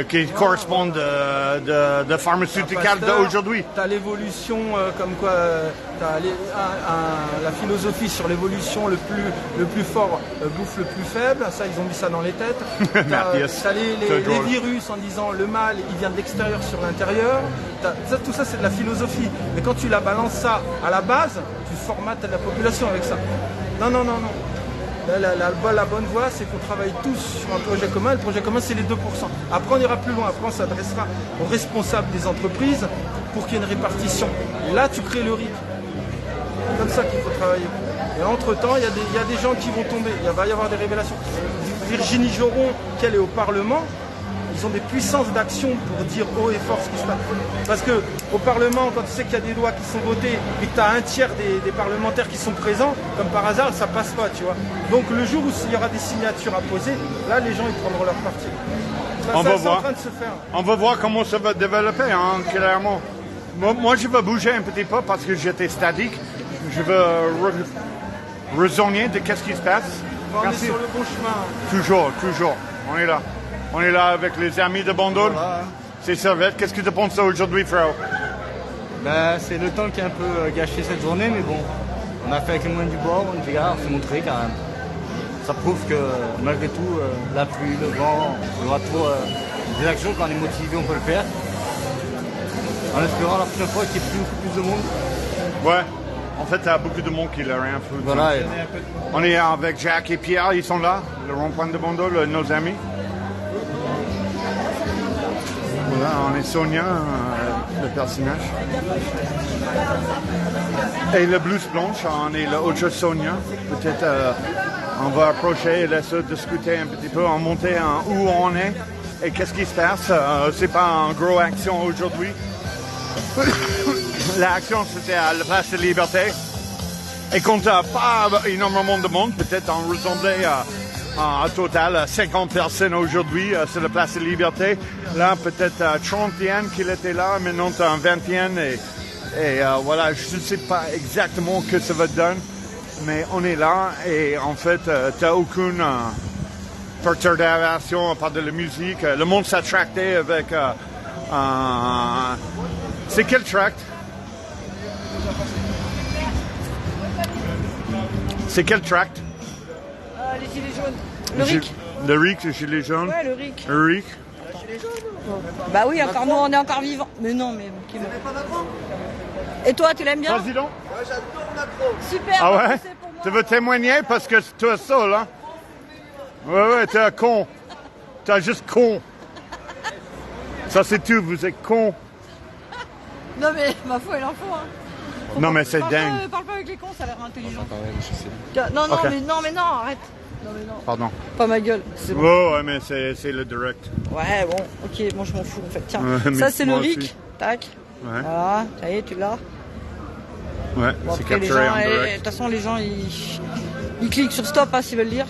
qui correspondent de pharmaceutical d'aujourd'hui. Tu as l'évolution, comme quoi, tu as la philosophie sur l'évolution, le plus fort bouffe le plus faible, ça ils ont mis ça dans les têtes. Tu as les virus en disant le mal il vient de l'extérieur sur l'intérieur. Tout ça c'est de la philosophie, mais quand tu la balances ça à la base, tu formates la population avec ça. Non. La bonne voie, c'est qu'on travaille tous sur un projet commun. Le projet commun, c'est les 2%. Après, on ira plus loin. Après, on s'adressera aux responsables des entreprises pour qu'il y ait une répartition. Et là, tu crées le RIC. C'est comme ça qu'il faut travailler. Et entre-temps, il y a des gens qui vont tomber. Il va y avoir des révélations. Virginie Joron, qu'elle est au Parlement, ils ont des puissances d'action pour dire haut et fort ce qui se passe. Parce qu'au Parlement, quand tu sais qu'il y a des lois qui sont votées et que tu as un tiers des parlementaires qui sont présents, comme par hasard, ça passe pas, tu vois. Donc le jour où il y aura des signatures à poser, là, les gens, ils prendront leur parti. On va c'est voir. en train de se faire. On va voir comment ça va développer, hein, clairement. Moi, je vais bouger un petit peu parce que j'étais statique. Je veux raisonner de qu'est-ce qui se passe. On est sur le bon chemin. Toujours. On est là. On est là avec les amis de Bandol. Voilà. C'est Servette. Qu'est-ce que tu penses aujourd'hui, frère? C'est le temps qui a un peu gâché cette journée, mais bon, on a fait avec les moyens du bord, on s'est montré quand même. Ça prouve que malgré tout, la pluie, le vent, il y aura toujours des actions. Quand on est motivé, on peut le faire. En espérant la prochaine fois qu'il y ait beaucoup plus de monde. Ouais. En fait, il y a beaucoup de monde qui n'a rien foutu. Voilà. On est avec Jacques et Pierre, ils sont là, le rond-point de Bandol, nos amis. Voilà, on est Sonia, le personnage. Et le blouse blanche, on est le autre Sonia. Peut-être on va approcher et laisser discuter un petit peu, en monter où on est et qu'est-ce qui se passe. C'est pas une grosse action aujourd'hui. L'action, c'était à la place de Liberté. Et quand t'as pas énormément de monde, peut-être on ressemblait à total 50 personnes aujourd'hui sur la place de Liberté. Là, peut-être 30e qu'il était là, maintenant t'as un 20e. Et voilà, je ne sais pas exactement ce que ça va donner, mais on est là et en fait, t'as aucune perturbation à part de la musique. Le monde s'attractait avec... c'est quel tract? C'est quel tract? Les gilets jaunes. Le RIC. Le RIC, les gilets jaunes? Ouais, le RIC. Le RIC? Bah oui, encore nous, on est encore vivants. Mais non, mais... Qui veut... Et toi, tu l'aimes bien? Vas-y donc. Moi j'adore Macron. Super. Ah ouais? C'est pour moi. Tu veux témoigner parce que tu es seul, hein? Ouais, t'es un con. T'es juste con. Ça c'est tout, vous êtes con. Non mais, ma foi, il en faut, hein. Non mais c'est dingue. Parle pas avec les cons, ça a l'air intelligent. Non, Ok. mais non, arrête. Non, mais non. Pardon. Pas ma gueule, c'est bon. Ouais, mais c'est le direct. Ouais, bon, ok, bon, je m'en fous en fait. Tiens, Ouais, mais ça c'est le moi RIC. aussi. Tac. Ouais, Voilà, ça y est, tu l'as. ouais, Bon, c'est après, les capturé gens, en de direct. toute façon, les gens, ils cliquent sur stop hein, s'ils veulent lire.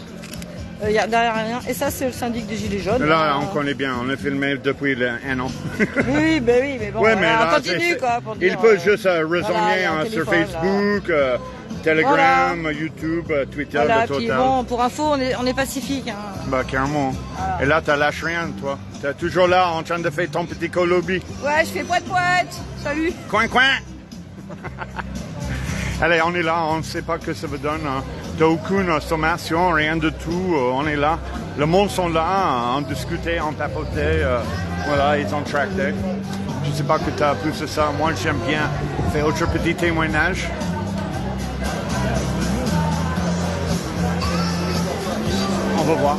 Il y a derrière rien. Et ça, c'est le syndic des Gilets jaunes. Là, on connaît bien, on a filmé depuis un an. Oui, mais bon, Ouais, voilà, mais là, on continue quoi. Pour dire, il peut juste voilà, resigner il y a un sur téléphone, Facebook, Telegram, YouTube, Twitter, Voilà, le puis total. bon, pour info, on est pacifique. Hein. Bah, carrément. Voilà. Et là, t'as lâché rien, toi. T'es toujours là en train de faire ton petit colobi. Ouais, je fais poète. Salut. Coin. Allez, on est là, on ne sait pas que ça vous donne. Hein. T'as aucune sommation, rien de tout. On est là. Le monde sont là, on discutait, on papotait. Voilà, ils ont tracté. Je ne sais pas que tu as plus de ça. Moi, j'aime bien faire autre petit témoignage. On va voir.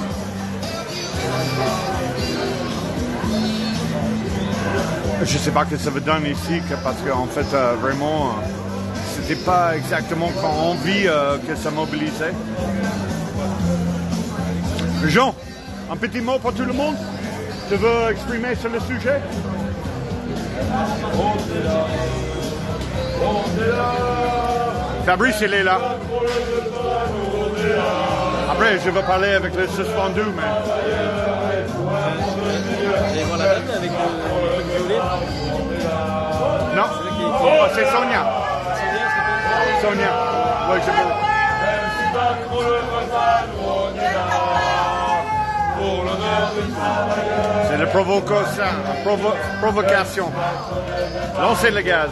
Je ne sais pas ce que ça vous donne ici, parce qu'en fait, vraiment, c'était pas exactement quand on vit que ça mobilisait. Jean, un petit mot pour tout le monde? Tu veux exprimer sur le sujet? Fabrice, il est là. Après, je vais parler avec le suspendu, mais... Et voilà, avec le violet. Non, oh, c'est Sonia. Sonia. Ouais, je veux. C'est la provocation. Lancez le gaz.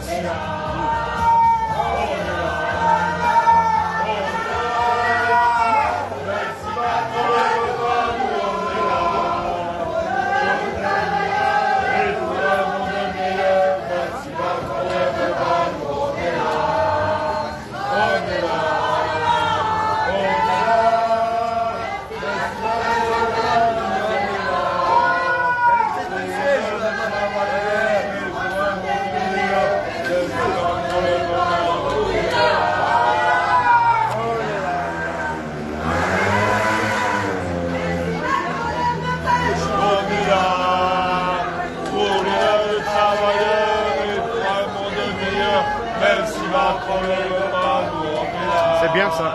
C'est bien ça.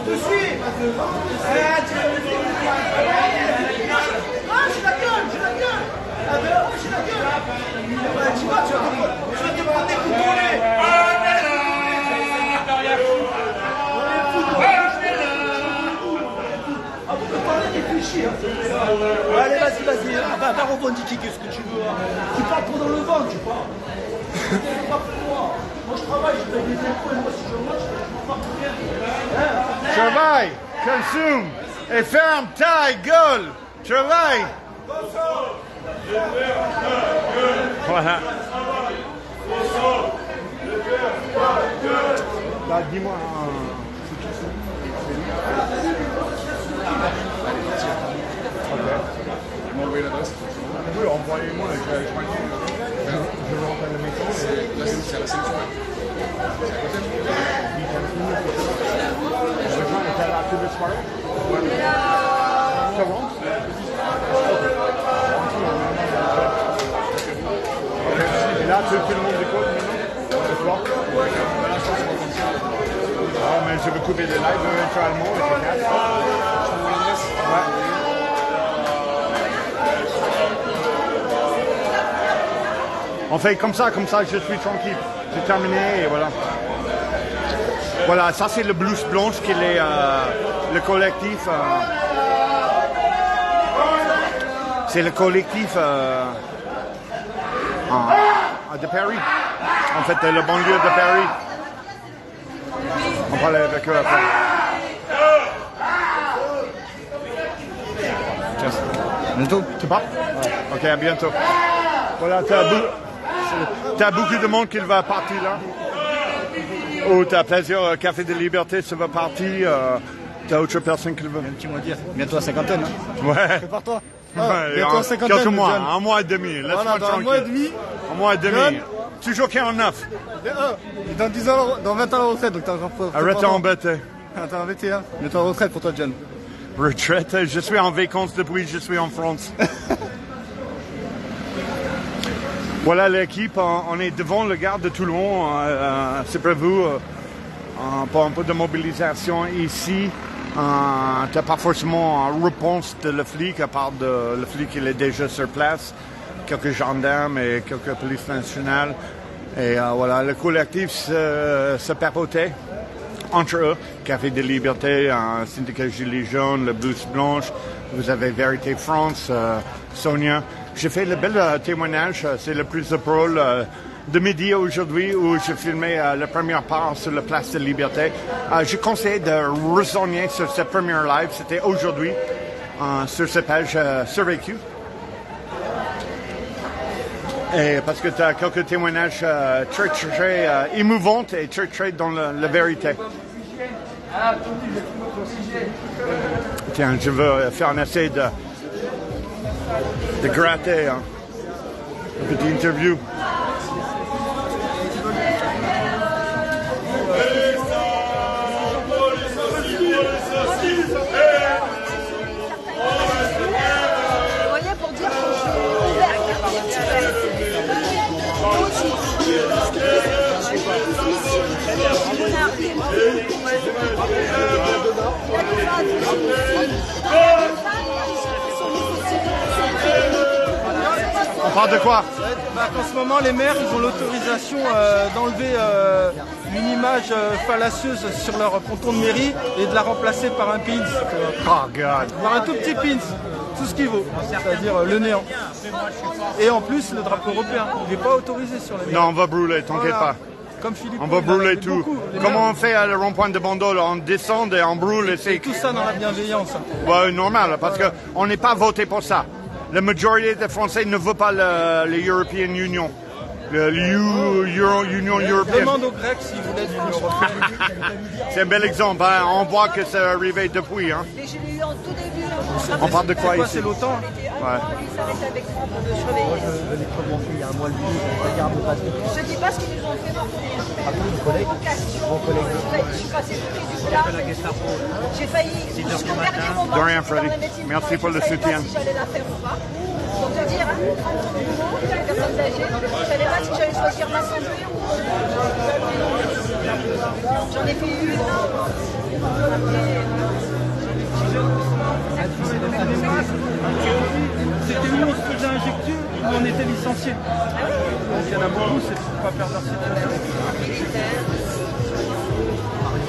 te suis. Ah, j'ai la gueule, j'ai la gueule. Ah ben ouais, j'ai la gueule. Tu vas te prendre des coups de nez. Ah, vous me parlez des clichés. Allez, vas-y, va revendiquer ce que tu veux. Tu parles trop dans le ventre, tu parles. C'est pas pour moi. Moi, je travaille, je paye des impôts, et moi, si je mange, je ne pas pour rien. Travaille, consomme, et ferme ta gueule. Travaille. Voilà. Bah, dis-moi. Ils m'ont envoyé l'adresse. Oui, envoyez-moi. Je vais rentrer à la maison. C'est la sélection. Je rejoins le théâtre de soirée. Ça va? Et là, tout le monde écoute maintenant? Ce soir? Ah, mais je vais couper des lives éventuellement avec le casque. Ouais. On fait comme ça, je suis tranquille. J'ai terminé et voilà. Voilà, ça c'est le Blues Blanche qui est le collectif. C'est le collectif de Paris. En fait, le banlieue de Paris. On parlait avec eux après. Bientôt. Tu pars? Ok, à bientôt. Voilà, t'as beaucoup de monde qui va partir là. Ou t'as plaisir, Café de Liberté, ça va partir. T'as autre personne qui le veut. Un petit mot à dire. Bientôt à cinquantaine. Hein. Ouais. Prépare-toi. Ouais, bientôt à cinquantaine. Quelques mois, John. un mois et demi. Laisse-moi Voilà, dans un tranquille. mois et demi. Un mois et demi. John. Toujours 49. Dans 10 ans, dans 20 ans la retraite, donc t'as encore pas. Arrête d'embêter. T'es embêté, hein. Bientôt la retraite pour toi, John. Retraite, je suis en vacances depuis que je suis en France. Voilà l'équipe, on est devant le gare de Toulon. C'est prévu pour un peu de mobilisation ici. Tu n'as pas forcément une réponse de le flic, à part de le flic qui est déjà sur place. Quelques gendarmes et quelques polices nationales. Et voilà, le collectif se papotait entre eux. Café de Liberté, un syndicat Gilets jaunes, le Blues Blanche. Vous avez Vérité France, Sonia. J'ai fait le bel témoignage, c'est le plus de parole de midi aujourd'hui où j'ai filmé la première part sur la place de Liberté. Je conseille de retourner sur cette première live, c'était aujourd'hui, sur cette page survécue. Et parce que tu as quelques témoignages très émouvants et très dans la vérité. Tiens, je veux faire un essai de gratter une petite interview. On parle de quoi? En ce moment, les maires ils ont l'autorisation d'enlever une image fallacieuse sur leur ponton de mairie et de la remplacer par un pins. Oh God. Voire un tout petit pins, tout ce qu'il vaut, c'est-à-dire le néant. Et en plus, le drapeau européen, il n'est pas autorisé sur les mairies. Non, on va brûler, t'inquiète pas. Comme Philippe, on va brûler tout. Comment on fait à le rond-point de Bandol? On descend et on brûle et c'est... Tout ça dans la bienveillance. Ouais, normal, parce qu'on n'est pas voté pour ça. La majorité des Français ne veut pas l'European Union. L'Union européenne. Demande aux Grecs s'ils voulaient de l'Union européenne. C'est un bel exemple, hein. On voit que c'est arrivé depuis. Hein. Mais je l'ai eu en tout début. On parle de quoi ici? C'est l'OTAN. Ouais. Ils s'arrêtent avec moi pour me surveiller. Je l'ai commencé il y a un mois et demi, je regarde le papier. Je dis pas ce qu'ils nous ont fait. Mon collègue. Je suis passé près du boulard. J'ai failli jusqu'au dernier moment. De rien, Freddy. Merci pour le soutien. Je savais pas si j'allais la faire ou pas. Pour te dire, hein, 30 ans, les personnes âgées, je savais pas si j'allais choisir ma santé ou... J'en ai fait une. C'était nous, on se faisait injecter, nous on était licenciés. Donc il y en a beaucoup, c'est pour pas perdre leur situation.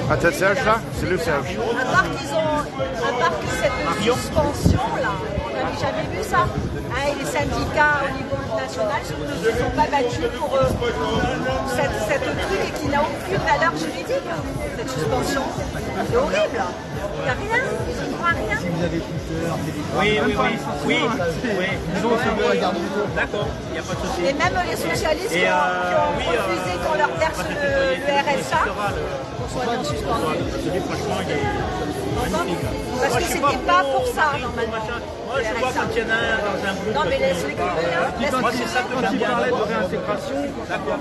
Ah, t'as Serge là? C'est le Serge. À part que cette suspension-là, on n'avait jamais vu ça. Hein, et les syndicats au niveau national ne se sont pas battus pour cette truc qui n'a aucune valeur juridique, cette suspension. C'est horrible. Il n'y a rien, ils ne croient à rien. Si vous avez Twitter, Oui. D'accord, il n'y a pas de souci. Et même les socialistes qui ont refusé qu'on leur verse le RSA pour soignants suspendus. Franchement, il est magnifique. Parce que c'était pas pour ça, normalement. Moi, je vois quand il y en a un dans un groupe. Non, mais laisse-les couper, hein. Moi, c'est ça que Quand j'aime il bien. parlait de réintégration, D'accord.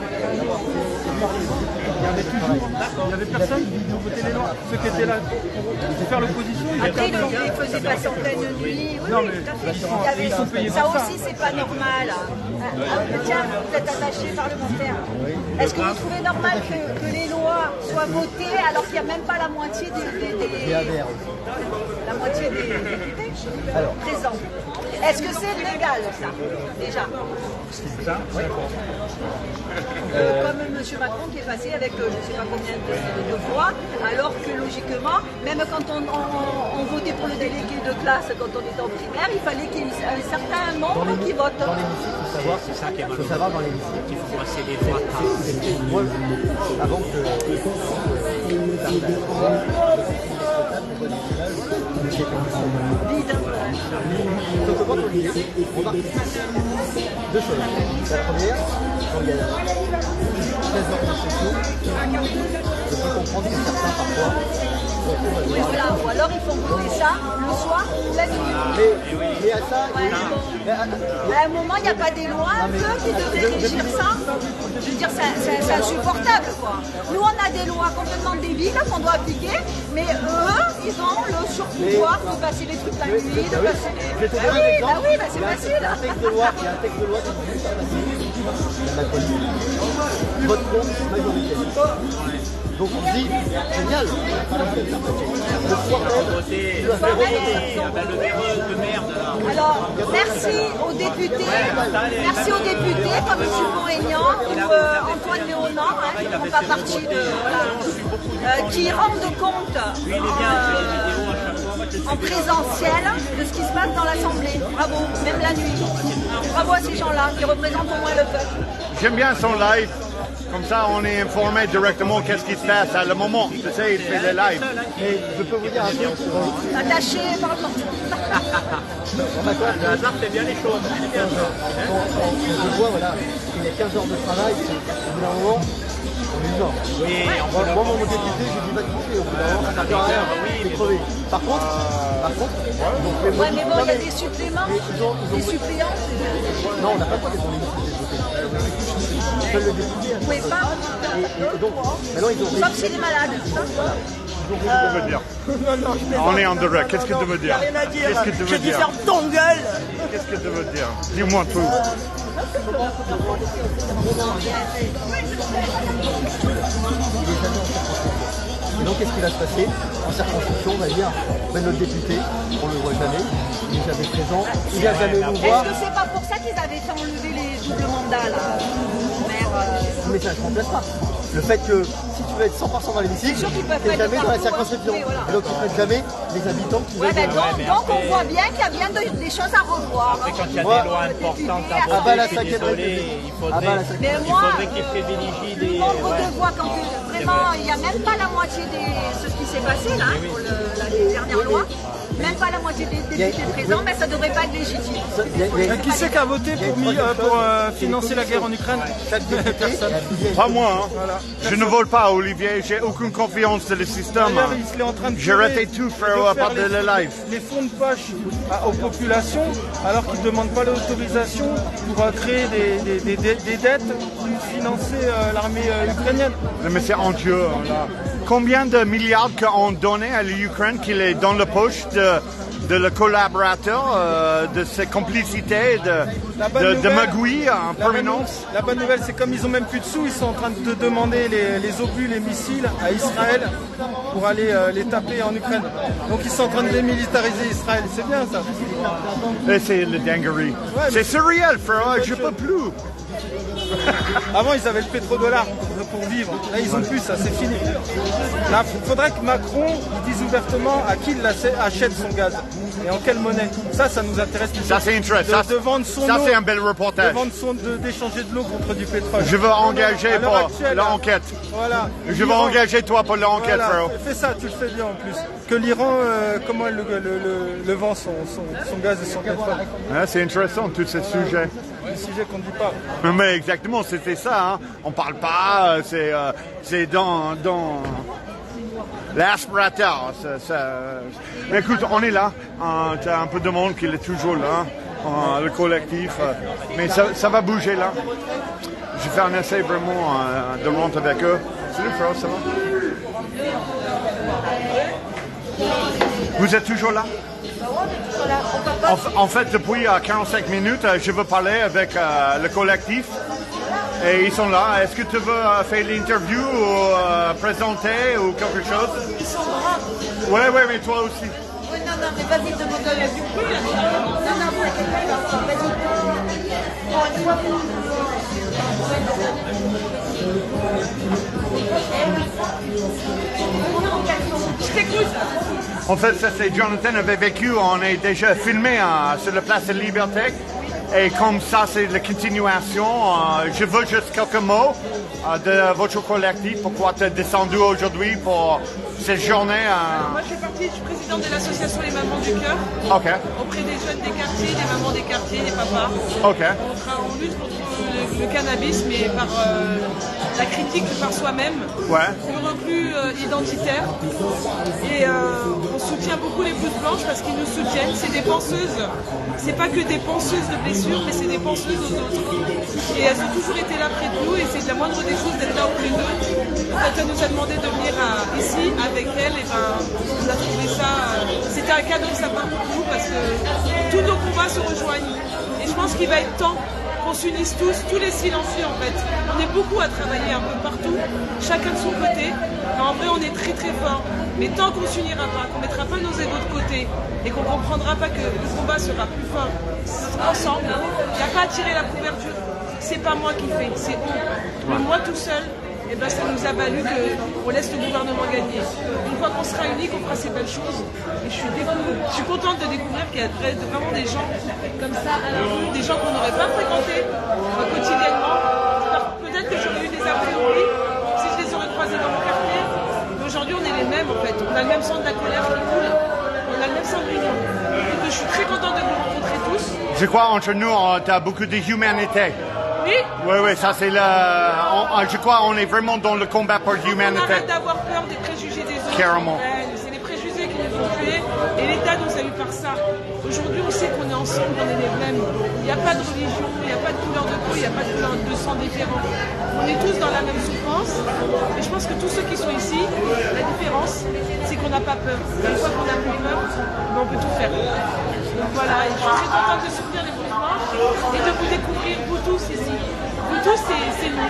il y avait personne qui votait les lois. Ceux qui étaient là pour faire l'opposition, ils Après, étaient ils faisaient passer en pleine nuit. Oui, Non, oui, mais tout à fait. ils sont payés Ça pour ça. aussi, c'est pas normal. Tiens, vous êtes attaché parlementaire. Est-ce que vous trouvez normal que les lois soient votées alors qu'il n'y a même pas la moitié la moitié des députés présents? Est-ce que c'est légal, ça, déjà? Comme M. Macron qui est passé avec je ne sais pas combien de voix, alors que logiquement, même quand on votait pour le délégué de classe quand on était en primaire, il fallait qu'il y ait un certain nombre qui vote. dans l'hémicycle, il faut savoir, C'est ça qui est il faut savoir dans l'hémicycle, Il faut passer des voix. moi, avant que quand on lit, on marque deux choses. La première, quand il y a 16 ordres sociaux, je peux comprendre que certains parfois Oui, voilà. Ou alors ils font voter ça le soir ou la nuit. mais à ça, À un moment, il n'y a pas des lois un peu qui devraient régir ça. Je veux dire, c'est insupportable, quoi. Nous, on a des lois complètement débiles qu'on doit appliquer, mais eux, ils ont le surpouvoir de passer les trucs la nuit, de passer je vais te donner un exemple. oui, bah, c'est Il y a facile. un texte de loi qui dit la Macronie vote contre majoritaire. Donc on dit, génial, le soir même, tu vas faire Le véreux de merde, là. Alors, merci aux députés comme M. Dupont-Aignan ou Antoine Léonard, qui ne font pas partie de... qui rendent compte en présentiel de ce qui se passe dans l'Assemblée. Bravo, même la nuit. Bravo à ces gens-là qui représentent au moins le peuple. J'aime bien son live. Comme ça, on est informé directement qu'est-ce qui se passe à le moment. Tu sais, il fait des lives. Et je peux vous dire un truc sur Attaché par le Le hasard fait bien les choses. C'est bien ça. quand je vois, voilà, il y a 15 heures de travail, au bout d'un moment, on est mort. Oui, Moi, mon député, j'ai dit, va te coucher, au bout d'un moment, ça ne sert à rien, c'est crevé. Par contre, donc, Ouais, mais bon, il y a des suppléments, des suppléants. non, on n'a pas le droit d'être dans l'hémicycle. Seuls le député. Vous pouvez pas, Et donc, maintenant, ils ont sauf s'il est malade. Qu'est-ce que tu veux dire? On est en direct. Qu'est-ce que tu veux dire? Qu'est-ce que tu veux dire? ton gueule. Qu'est-ce que tu veux dire? Dis-moi tout. Et donc, qu'est-ce qui va se passer? En circonscription, on va dire, ben, notre député, on ne le voit jamais, il n'est jamais présent, il vient jamais nous voir. Est-ce que c'est pas pour ça qu'ils avaient fait enlever les doubles mandats, là, Mais ça ne se remplace pas. Le fait que si tu veux être 100% dans l'hémicycle, C'est sûr qu'ils peuvent tu n'es pas être jamais dans la partout, circonscription. hein. Oui, voilà. Et donc, ils ne prennent jamais les habitants qui Ouais, veulent. donc on voit bien qu'il y a bien des choses à revoir. Après, quand il y a Moi, des lois importantes à Ah bah, la voter, je suis 5e désolé, République. il Ah bah, la faudrait 5e Mais il moi, faudrait qu'ils privilégient le des... nombre ouais. de voix, quand vraiment, il n'y a même pas la moitié de ce qui s'est passé, là, pour la dernière loi. Même pas la moitié des députés présents, mais ça ne devrait pas être légitime. Qui c'est qui a voté pour financer la guerre en Ukraine? Personne. Pas moi, hein. Voilà. Je ne vole pas, Olivier. J'ai aucune confiance dans le système. D'ailleurs, il est en train de J'ai raté tout, frère, à part de le live. les fonds de poche aux populations, alors qu'ils ne demandent pas l'autorisation pour créer des dettes pour financer l'armée ukrainienne. Mais c'est honteux. Là. Combien de milliards qu'on donné à l'Ukraine qu'il est dans la poche de le collaborateur, de ses complicités, de magouilles en permanence. La bonne nouvelle, c'est comme ils ont même plus de sous, ils sont en train de demander les obus, les missiles à Israël pour aller les taper en Ukraine. Donc ils sont en train de démilitariser Israël. C'est bien ça. Et c'est le dinguerie. Ouais, c'est surréel, frère. Je peux plus. Avant, ils avaient le pétrodollar pour vivre. Là, ils ont plus ça, c'est fini. Là, il faudrait que Macron dise ouvertement à qui il achète son gaz et en quelle monnaie. Ça nous intéresse. Ça, c'est intéressant. De vendre son ça, eau, c'est un bel reportage. D'échanger de l'eau contre du pétrole. Je veux engager pour l'enquête. Voilà. Je veux engager toi pour l'enquête, voilà. frère. Fais ça, tu le fais bien en plus. Que l'Iran, comment elle le vend son gaz et son pétrole. Ah, c'est intéressant, tous ces sujets. Des sujets qu'on ne dit pas. Mais exactement, c'était ça. Hein. On parle pas, c'est dans l'aspirateur. Mais écoute, on est là. Tu as un peu de monde qui est toujours là, le collectif. Mais ça va bouger là. Je vais faire un essai vraiment de rentrer avec eux. Salut frère, ça va? Vous êtes toujours là? En fait, depuis 45 minutes, je veux parler avec le collectif et ils sont là. Est-ce que tu veux faire l'interview ou présenter ou quelque chose? Ils sont grands. Ouais, mais toi aussi. Oui, non, mais vas-y, demande-le. Non, vas-y. Bon, une fois je t'écoute. En fait, ça c'est Jonathan avait vécu, on est déjà filmé sur la place de Liberté. Et comme ça, c'est la continuation. Je veux juste quelques mots de votre collectif. Pourquoi tu es descendu aujourd'hui pour cette journée? Moi, je suis présidente de l'association Les Mamans du Cœur. Ok. Auprès des jeunes des quartiers, des mamans des quartiers, des papas. Ok. On lutte contre le cannabis, mais par la critique par soi-même. Ouais. Le reclus identitaire. Et on soutient beaucoup les blouses blanches parce qu'ils nous soutiennent. C'est des penseuses. C'est pas que des penseuses de blessures, mais c'est des penseuses aux autres. Et elles ont toujours été là près de nous et c'est de la moindre des choses d'être là auprès d'eux. Quand elle nous a demandé de venir ici avec elle, et on a trouvé ça. C'était un cadeau de sa part pour nous parce que tous nos combats se rejoignent. Et je pense qu'il va être temps qu'on s'unisse tous les silencieux en fait. On est beaucoup à travailler un peu partout, chacun de son côté. Mais en vrai, on est très très fort. Mais tant qu'on s'unira pas, qu'on mettra pas nos égos de côté et qu'on comprendra pas que le combat sera plus fort ensemble, il n'y a pas à tirer la couverture. C'est pas moi qui fais, c'est eux. Mais moi tout seul, eh ben, ça nous a valu qu'on laisse le gouvernement gagner. Une fois qu'on sera unis, qu'on fera ces belles choses. Et je suis contente de découvrir qu'il y a vraiment des gens comme ça à la rue, des gens qu'on n'aurait pas fréquentés quotidiennement. Peut-être que j'aurais eu des a priori si je les aurais croisés dans mon quartier. Mais aujourd'hui, on est les mêmes en fait. On a le même sang de la colère qui coule. On a le même sang de l'union. Donc je suis très contente de vous rencontrer tous. Je crois entre nous, tu as beaucoup de humanité. Oui. Oui, ça c'est je crois qu'on est vraiment dans le combat pour l'humanité. On arrête d'avoir peur des préjugés des autres. Carrément. C'est les préjugés qui nous ont tués et l'État nous a eu par ça. Aujourd'hui, on sait qu'on est ensemble, on est les mêmes. Il n'y a pas de religion, il n'y a pas de couleur de peau, il n'y a pas de couleur de sang différent. On est tous dans la même souffrance. Et je pense que tous ceux qui sont ici, la différence, c'est qu'on n'a pas peur. Une fois qu'on n'a plus peur, on peut tout faire. Donc voilà, et je suis très contente de soutenir les mouvements et de vous découvrir, vous tous ici. Vous tous, c'est nous.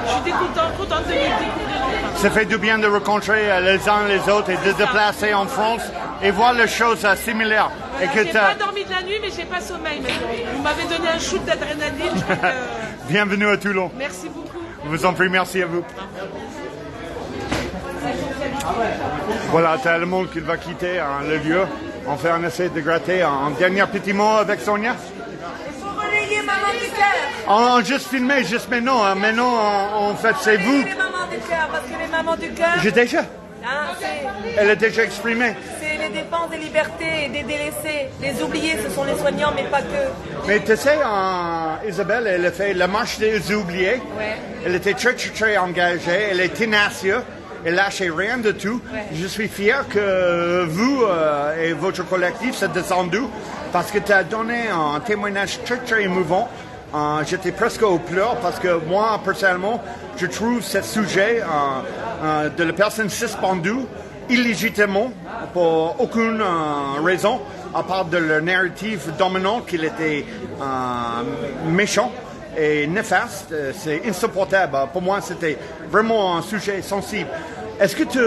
Je suis contente de me découvrir enfin. Ça fait du bien de rencontrer les uns les autres et de déplacer en France et voir les choses similaires. Voilà, j'ai pas dormi de la nuit, mais j'ai pas sommeil maintenant. Vous m'avez donné un shoot d'adrénaline. Je crois que... Bienvenue à Toulon. Merci beaucoup. Je vous en prie, merci à vous. Voilà, tu as le monde qui va quitter le lieu. On fait un essai de gratter un dernier petit mot avec Sonia. Il faut relayer Maman du Cœur. On juste filmé, juste maintenant. Maintenant, en fait, c'est vous. Les Mamans du Cœur, parce que les Mamans du Cœur... J'ai déjà. Hein, Elle est déjà exprimée. C'est les défenses des libertés et des délaissés. Les oubliés, ce sont les soignants, mais pas que. Mais tu sais, Isabelle, elle a fait la marche des oubliés. Ouais. Elle était très, très, très engagée. Elle est ténacieuse. Elle lâchait rien de tout. Ouais. Je suis fier que vous et votre collectif s'est descendu parce que tu as donné un témoignage très, très émouvant. J'étais presque au pleurs parce que moi, personnellement, je trouve ce sujet de la personne suspendue illégitimement pour aucune raison. à part de le narratif dominant qu'il était méchant et néfaste. C'est insupportable. Pour moi, c'était vraiment un sujet sensible. Est-ce que tu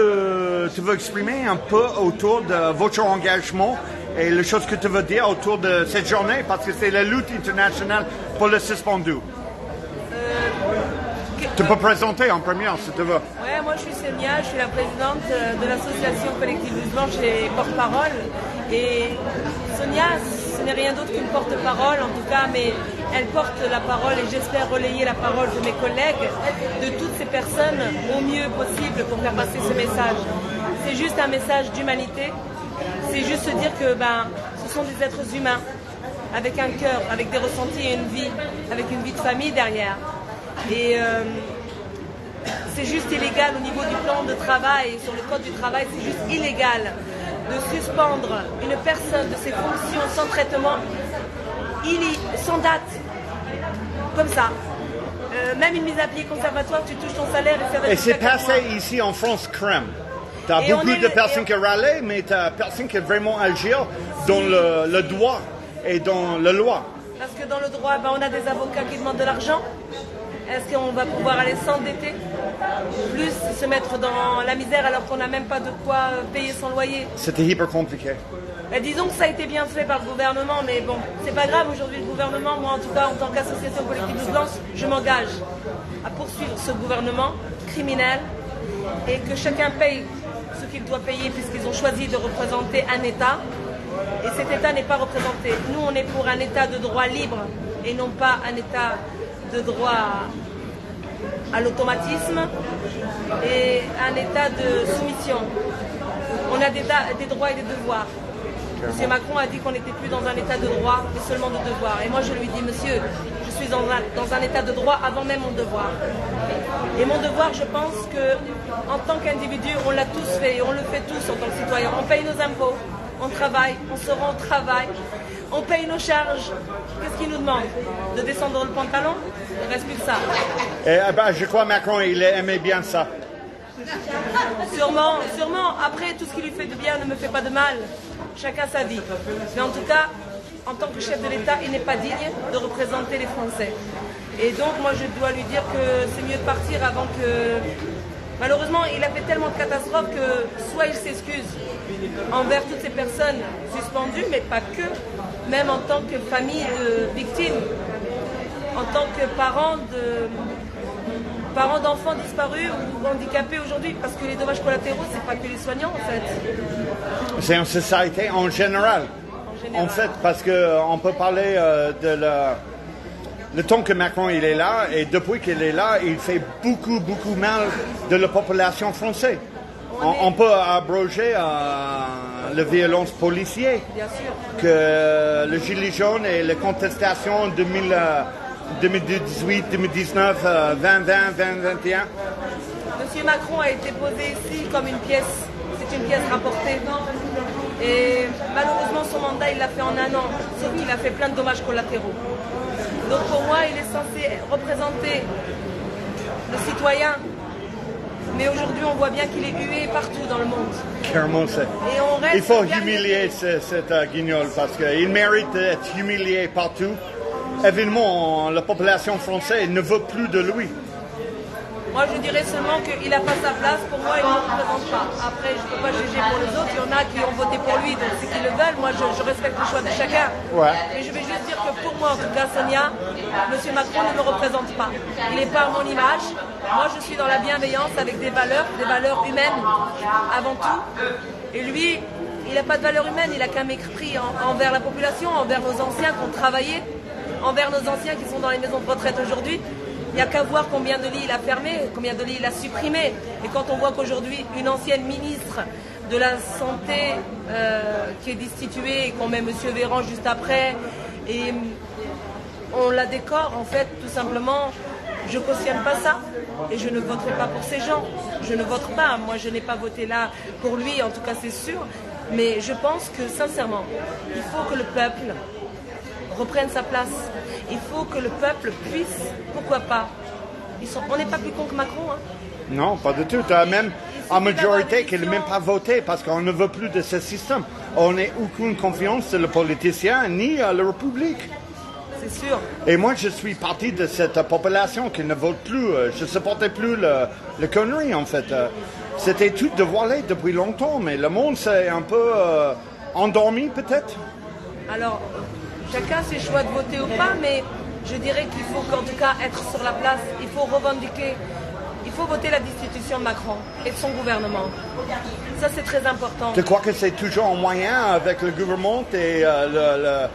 veux exprimer un peu autour de votre engagement et les choses que tu veux dire autour de cette journée, parce que c'est la lutte internationale pour le suspendu? Tu peux présenter en première, si tu veux. Ouais, moi je suis Sonia, je suis la présidente de l'association collective Blouse Blanche et porte-parole. Et Sonia, ce n'est rien d'autre qu'une porte-parole en tout cas, mais elle porte la parole et j'espère relayer la parole de mes collègues, de toutes ces personnes au mieux possible pour faire passer ce message. C'est juste un message d'humanité, c'est juste se dire que ce sont des êtres humains, avec un cœur, avec des ressentis et une vie, avec une vie de famille derrière. Et c'est juste illégal au niveau du plan de travail, sur le code du travail, c'est juste illégal de suspendre une personne de ses fonctions sans traitement, sans date, comme ça. Même une mise à pied conservatoire, tu touches ton salaire et ça va. Et c'est passé ici en France crème. Tu as beaucoup de personnes qui râlent, mais tu as personne qui vraiment agir dans le droit et dans la loi. Parce que dans le droit, on a des avocats qui demandent de l'argent. Est-ce qu'on va pouvoir aller s'endetter, plus se mettre dans la misère alors qu'on n'a même pas de quoi payer son loyer? C'était hyper compliqué. Disons que ça a été bien fait par le gouvernement, mais bon, c'est pas grave aujourd'hui le gouvernement. Moi en tout cas, en tant qu'association collective Blouse Blanche, je m'engage à poursuivre ce gouvernement criminel et que chacun paye ce qu'il doit payer puisqu'ils ont choisi de représenter un État. Et cet État n'est pas représenté. Nous, on est pour un État de droit libre et non pas un État de droit à l'automatisme et un état de soumission. On a des droits et des devoirs. M. Macron a dit qu'on n'était plus dans un état de droit, mais seulement de devoir. Et moi je lui dis, monsieur, je suis dans un état de droit avant même mon devoir. Et mon devoir, je pense que en tant qu'individu, on l'a tous fait et on le fait tous en tant que citoyen. On paye nos impôts, on travaille, on se rend au travail, on paye nos charges. Qu'est-ce qu'il nous demande? De descendre le pantalon? Il ne reste plus que ça. Et, je crois que Macron, il aimait bien ça. Sûrement. Après, tout ce qui lui fait de bien ne me fait pas de mal. Chacun sa vie. Mais en tout cas, en tant que chef de l'État, il n'est pas digne de représenter les Français. Et donc, moi, je dois lui dire que c'est mieux de partir avant que... Malheureusement, il a fait tellement de catastrophes que soit il s'excuse envers toutes ces personnes suspendues, mais pas que, même en tant que famille de victimes, en tant que parents d'enfants disparus ou handicapés aujourd'hui, parce que les dommages collatéraux, c'est pas que les soignants en fait. C'est une société en général. En fait, parce qu'on peut parler le temps que Macron il est là, et depuis qu'il est là, il fait beaucoup mal de la population française. On peut abroger la violence policière, bien sûr, que le gilet jaune et les contestations 2018, 2019, 2020, 2021. Monsieur Macron a été posé ici comme une pièce, c'est une pièce rapportée. Et malheureusement son mandat il l'a fait en un an, sauf qu'il a fait plein de dommages collatéraux. Donc pour moi il est censé représenter le citoyen. Mais aujourd'hui, on voit bien qu'il est hué partout dans le monde. Clairement, il faut humilier cet guignol parce qu'il mérite d'être humilié partout. Évidemment, la population française ne veut plus de lui. Moi, je dirais seulement qu'il n'a pas sa place. Pour moi, il ne me représente pas. Après, je ne peux pas juger pour les autres. Il y en a qui ont voté pour lui, donc c'est qu'ils le veulent. Moi, je respecte le choix de chacun. Ouais. Mais je vais juste dire que pour moi, en tout cas, Sonia, M. Macron ne me représente pas. Il n'est pas à mon image. Moi, je suis dans la bienveillance avec des valeurs humaines avant tout. Et lui, il n'a pas de valeur humaine. Il n'a qu'un mépris envers la population, envers nos anciens qui ont travaillé, envers nos anciens qui sont dans les maisons de retraite aujourd'hui. Il n'y a qu'à voir combien de lits il a fermé, combien de lits il a supprimé. Et quand on voit qu'aujourd'hui, une ancienne ministre de la Santé qui est destituée et qu'on met M. Véran juste après, et on la décore, en fait, tout simplement, je ne cautionne pas ça. Et je ne voterai pas pour ces gens. Je ne vote pas. Moi, je n'ai pas voté là pour lui, en tout cas, c'est sûr. Mais je pense que, sincèrement, il faut que le peuple reprenne sa place. Il faut que le peuple puisse, pourquoi pas. On n'est pas plus con que Macron. Hein. Non, pas du tout. Tu as même en majorité qui n'a même pas voté parce qu'on ne veut plus de ce système. on n'a aucune confiance dans le politicien ni la République. C'est sûr. Et moi, je suis partie de cette population qui ne vote plus. Je ne supportais plus le connerie, en fait. C'était tout dévoilé depuis longtemps, mais le monde s'est un peu endormi, peut-être. Alors, chacun ses choix de voter ou pas, mais je dirais qu'il faut qu'en tout cas être sur la place. Il faut revendiquer, il faut voter la destitution de Macron et de son gouvernement. Ça, c'est très important. Tu crois que c'est toujours un moyen avec le gouvernement et la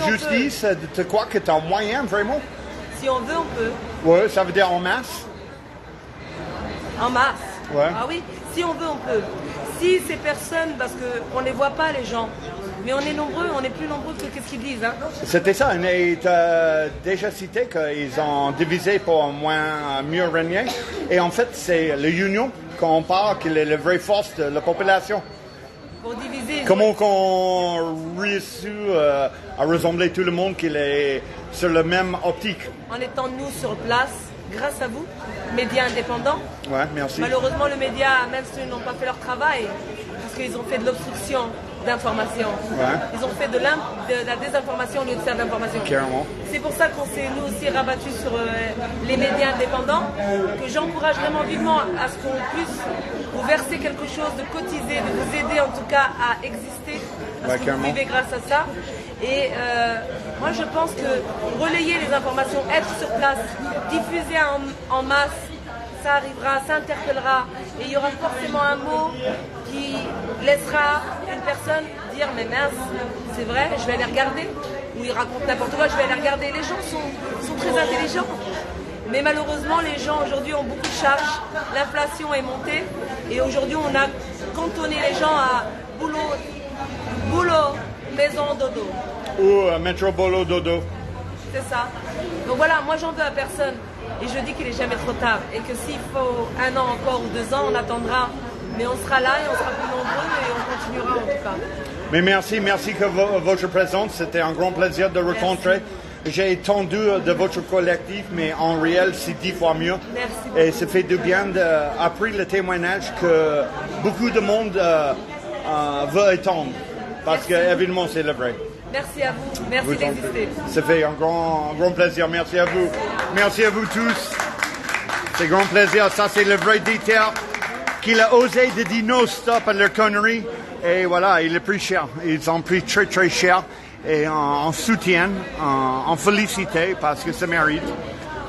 justice? Tu crois que tu as un moyen, vraiment? Si on veut, on peut. Oui, ça veut dire en masse? En masse? Ouais. Ah oui, si on veut, on peut. Si ces personnes, parce qu'on ne les voit pas, les gens, mais on est nombreux, on est plus nombreux que ce qu'ils disent. Hein. C'était ça, et tu as déjà cité qu'ils ont divisé pour mieux régner. Et en fait, c'est l'union qu'on parle, qui est la vraie force de la population. Pour diviser. Comment qu'on réussit à ressembler tout le monde qu'il est sur la même optique? En étant nous sur place, grâce à vous, médias indépendants. Ouais, merci. Malheureusement, les médias, même s'ils n'ont pas fait leur travail, parce qu'ils ont fait de l'obstruction d'information. Ouais. Ils ont fait de la désinformation au lieu de faire de l'information. Carrément. C'est pour ça qu'on s'est nous aussi rabattus sur les médias indépendants, que j'encourage vraiment vivement à ce qu'on puisse vous verser quelque chose, de cotiser, de vous aider en tout cas à exister, parce que vous vivez grâce à ça. Et moi je pense que relayer les informations, être sur place, diffuser en masse, ça arrivera, ça interpellera, et il y aura forcément un mot qui laissera une personne dire mais mince, c'est vrai, je vais aller regarder, ou il raconte n'importe quoi, je vais aller regarder. Les gens sont très intelligents, mais malheureusement les gens aujourd'hui ont beaucoup de charges, l'inflation est montée, et aujourd'hui on a cantonné les gens à boulot, maison, dodo. Ou métro, boulot, dodo. C'est ça. Donc voilà, moi j'en veux à personne. Et je dis qu'il n'est jamais trop tard. Et que s'il faut 1 an encore ou 2 ans, on attendra. Mais on sera là et on sera plus nombreux et on continuera en tout cas. Mais merci que votre présence. C'était un grand plaisir de rencontrer. J'ai entendu de votre collectif, mais en réel, c'est 10 fois mieux. Merci beaucoup. Et ça fait du bien après le témoignage que beaucoup de monde veut attendre. Parce que, évidemment, c'est le vrai. Merci à vous. Merci d'exister. Ça fait un grand plaisir. Merci à vous. Merci à vous tous. C'est un grand plaisir. Ça, c'est le vrai déter qu'il a osé de dire non stop à leur connerie. Et voilà, il a pris cher. Ils ont pris très, très cher. Et on soutient, on félicite parce que ça mérite.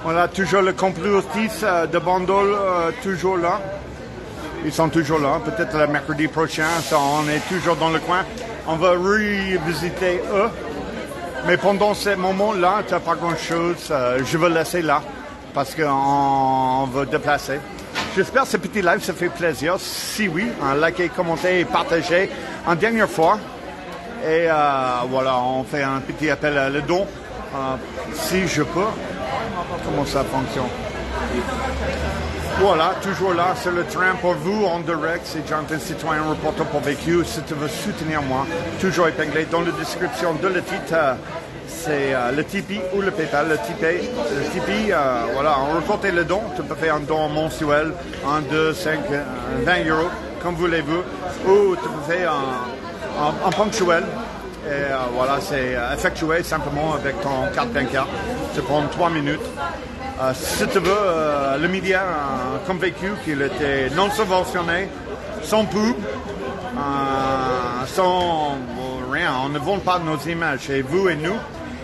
Voilà, toujours le complotiste de Bandol, toujours là. Ils sont toujours là. Peut-être le mercredi prochain, on est toujours dans le coin. On va revisiter eux. Mais pendant ce moment-là, tu n'as pas grand-chose. Je vais laisser là parce qu'on va déplacer. J'espère que ce petit live, ça fait plaisir. Si oui, likez, commentez et partagez une dernière fois. Et voilà, on fait un petit appel à le don. Si je peux. Comment ça fonctionne? Voilà, toujours là, sur le train pour vous, en direct. C'est Jonathan, citoyen reporter pour VQ. Si tu veux soutenir moi, toujours épinglé dans la description de le titre, c'est le Tipeee ou le PayPal. Le Tipeee, voilà, on reporte le don. Tu peux faire un don mensuel, 1, 2, 5, 20 euros, comme voulez-vous. Ou tu peux faire un ponctuel. Et voilà, c'est effectué simplement avec ton carte bancaire. Ça prend 3 minutes. Si tu veux, le média comme VQ, qu'il était non subventionné, sans pub, sans rien, on ne vend pas nos images, et vous et nous,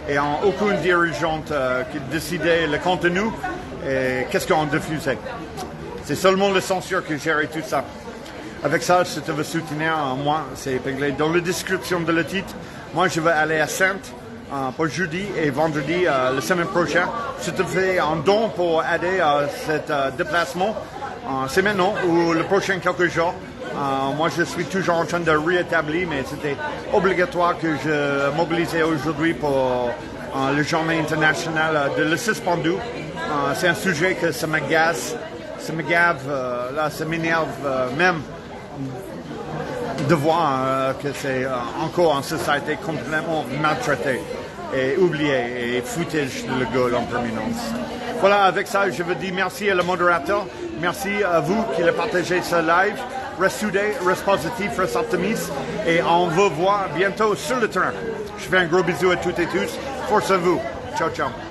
et aucune dirigeante qui décidait le contenu et qu'est-ce qu'on diffusait. C'est seulement la censure qui gérait tout ça. Avec ça, si tu veux soutenir moi, c'est épinglé dans la description de le titre. Moi, je vais aller à Sainte pour jeudi et vendredi la semaine prochaine. Si tu fais un don pour aider à ce déplacement, c'est maintenant ou le prochain quelques jours. Moi, je suis toujours en train de réétablir, mais c'était obligatoire que je mobilisais aujourd'hui pour la journée internationale de le suspendu. C'est un sujet que ça m'agace, ça me gave, là, ça m'énerve même de voir que c'est encore en société complètement maltraité et oublié et foutage de la gueule en permanence. Voilà, avec ça, je veux dire merci à le modérateur, merci à vous qui avez partagé ce live. reste soudés, reste positif, reste optimiste. Et on va voir bientôt sur le terrain. Je fais un gros bisou à toutes et tous. Force à vous. Ciao, ciao.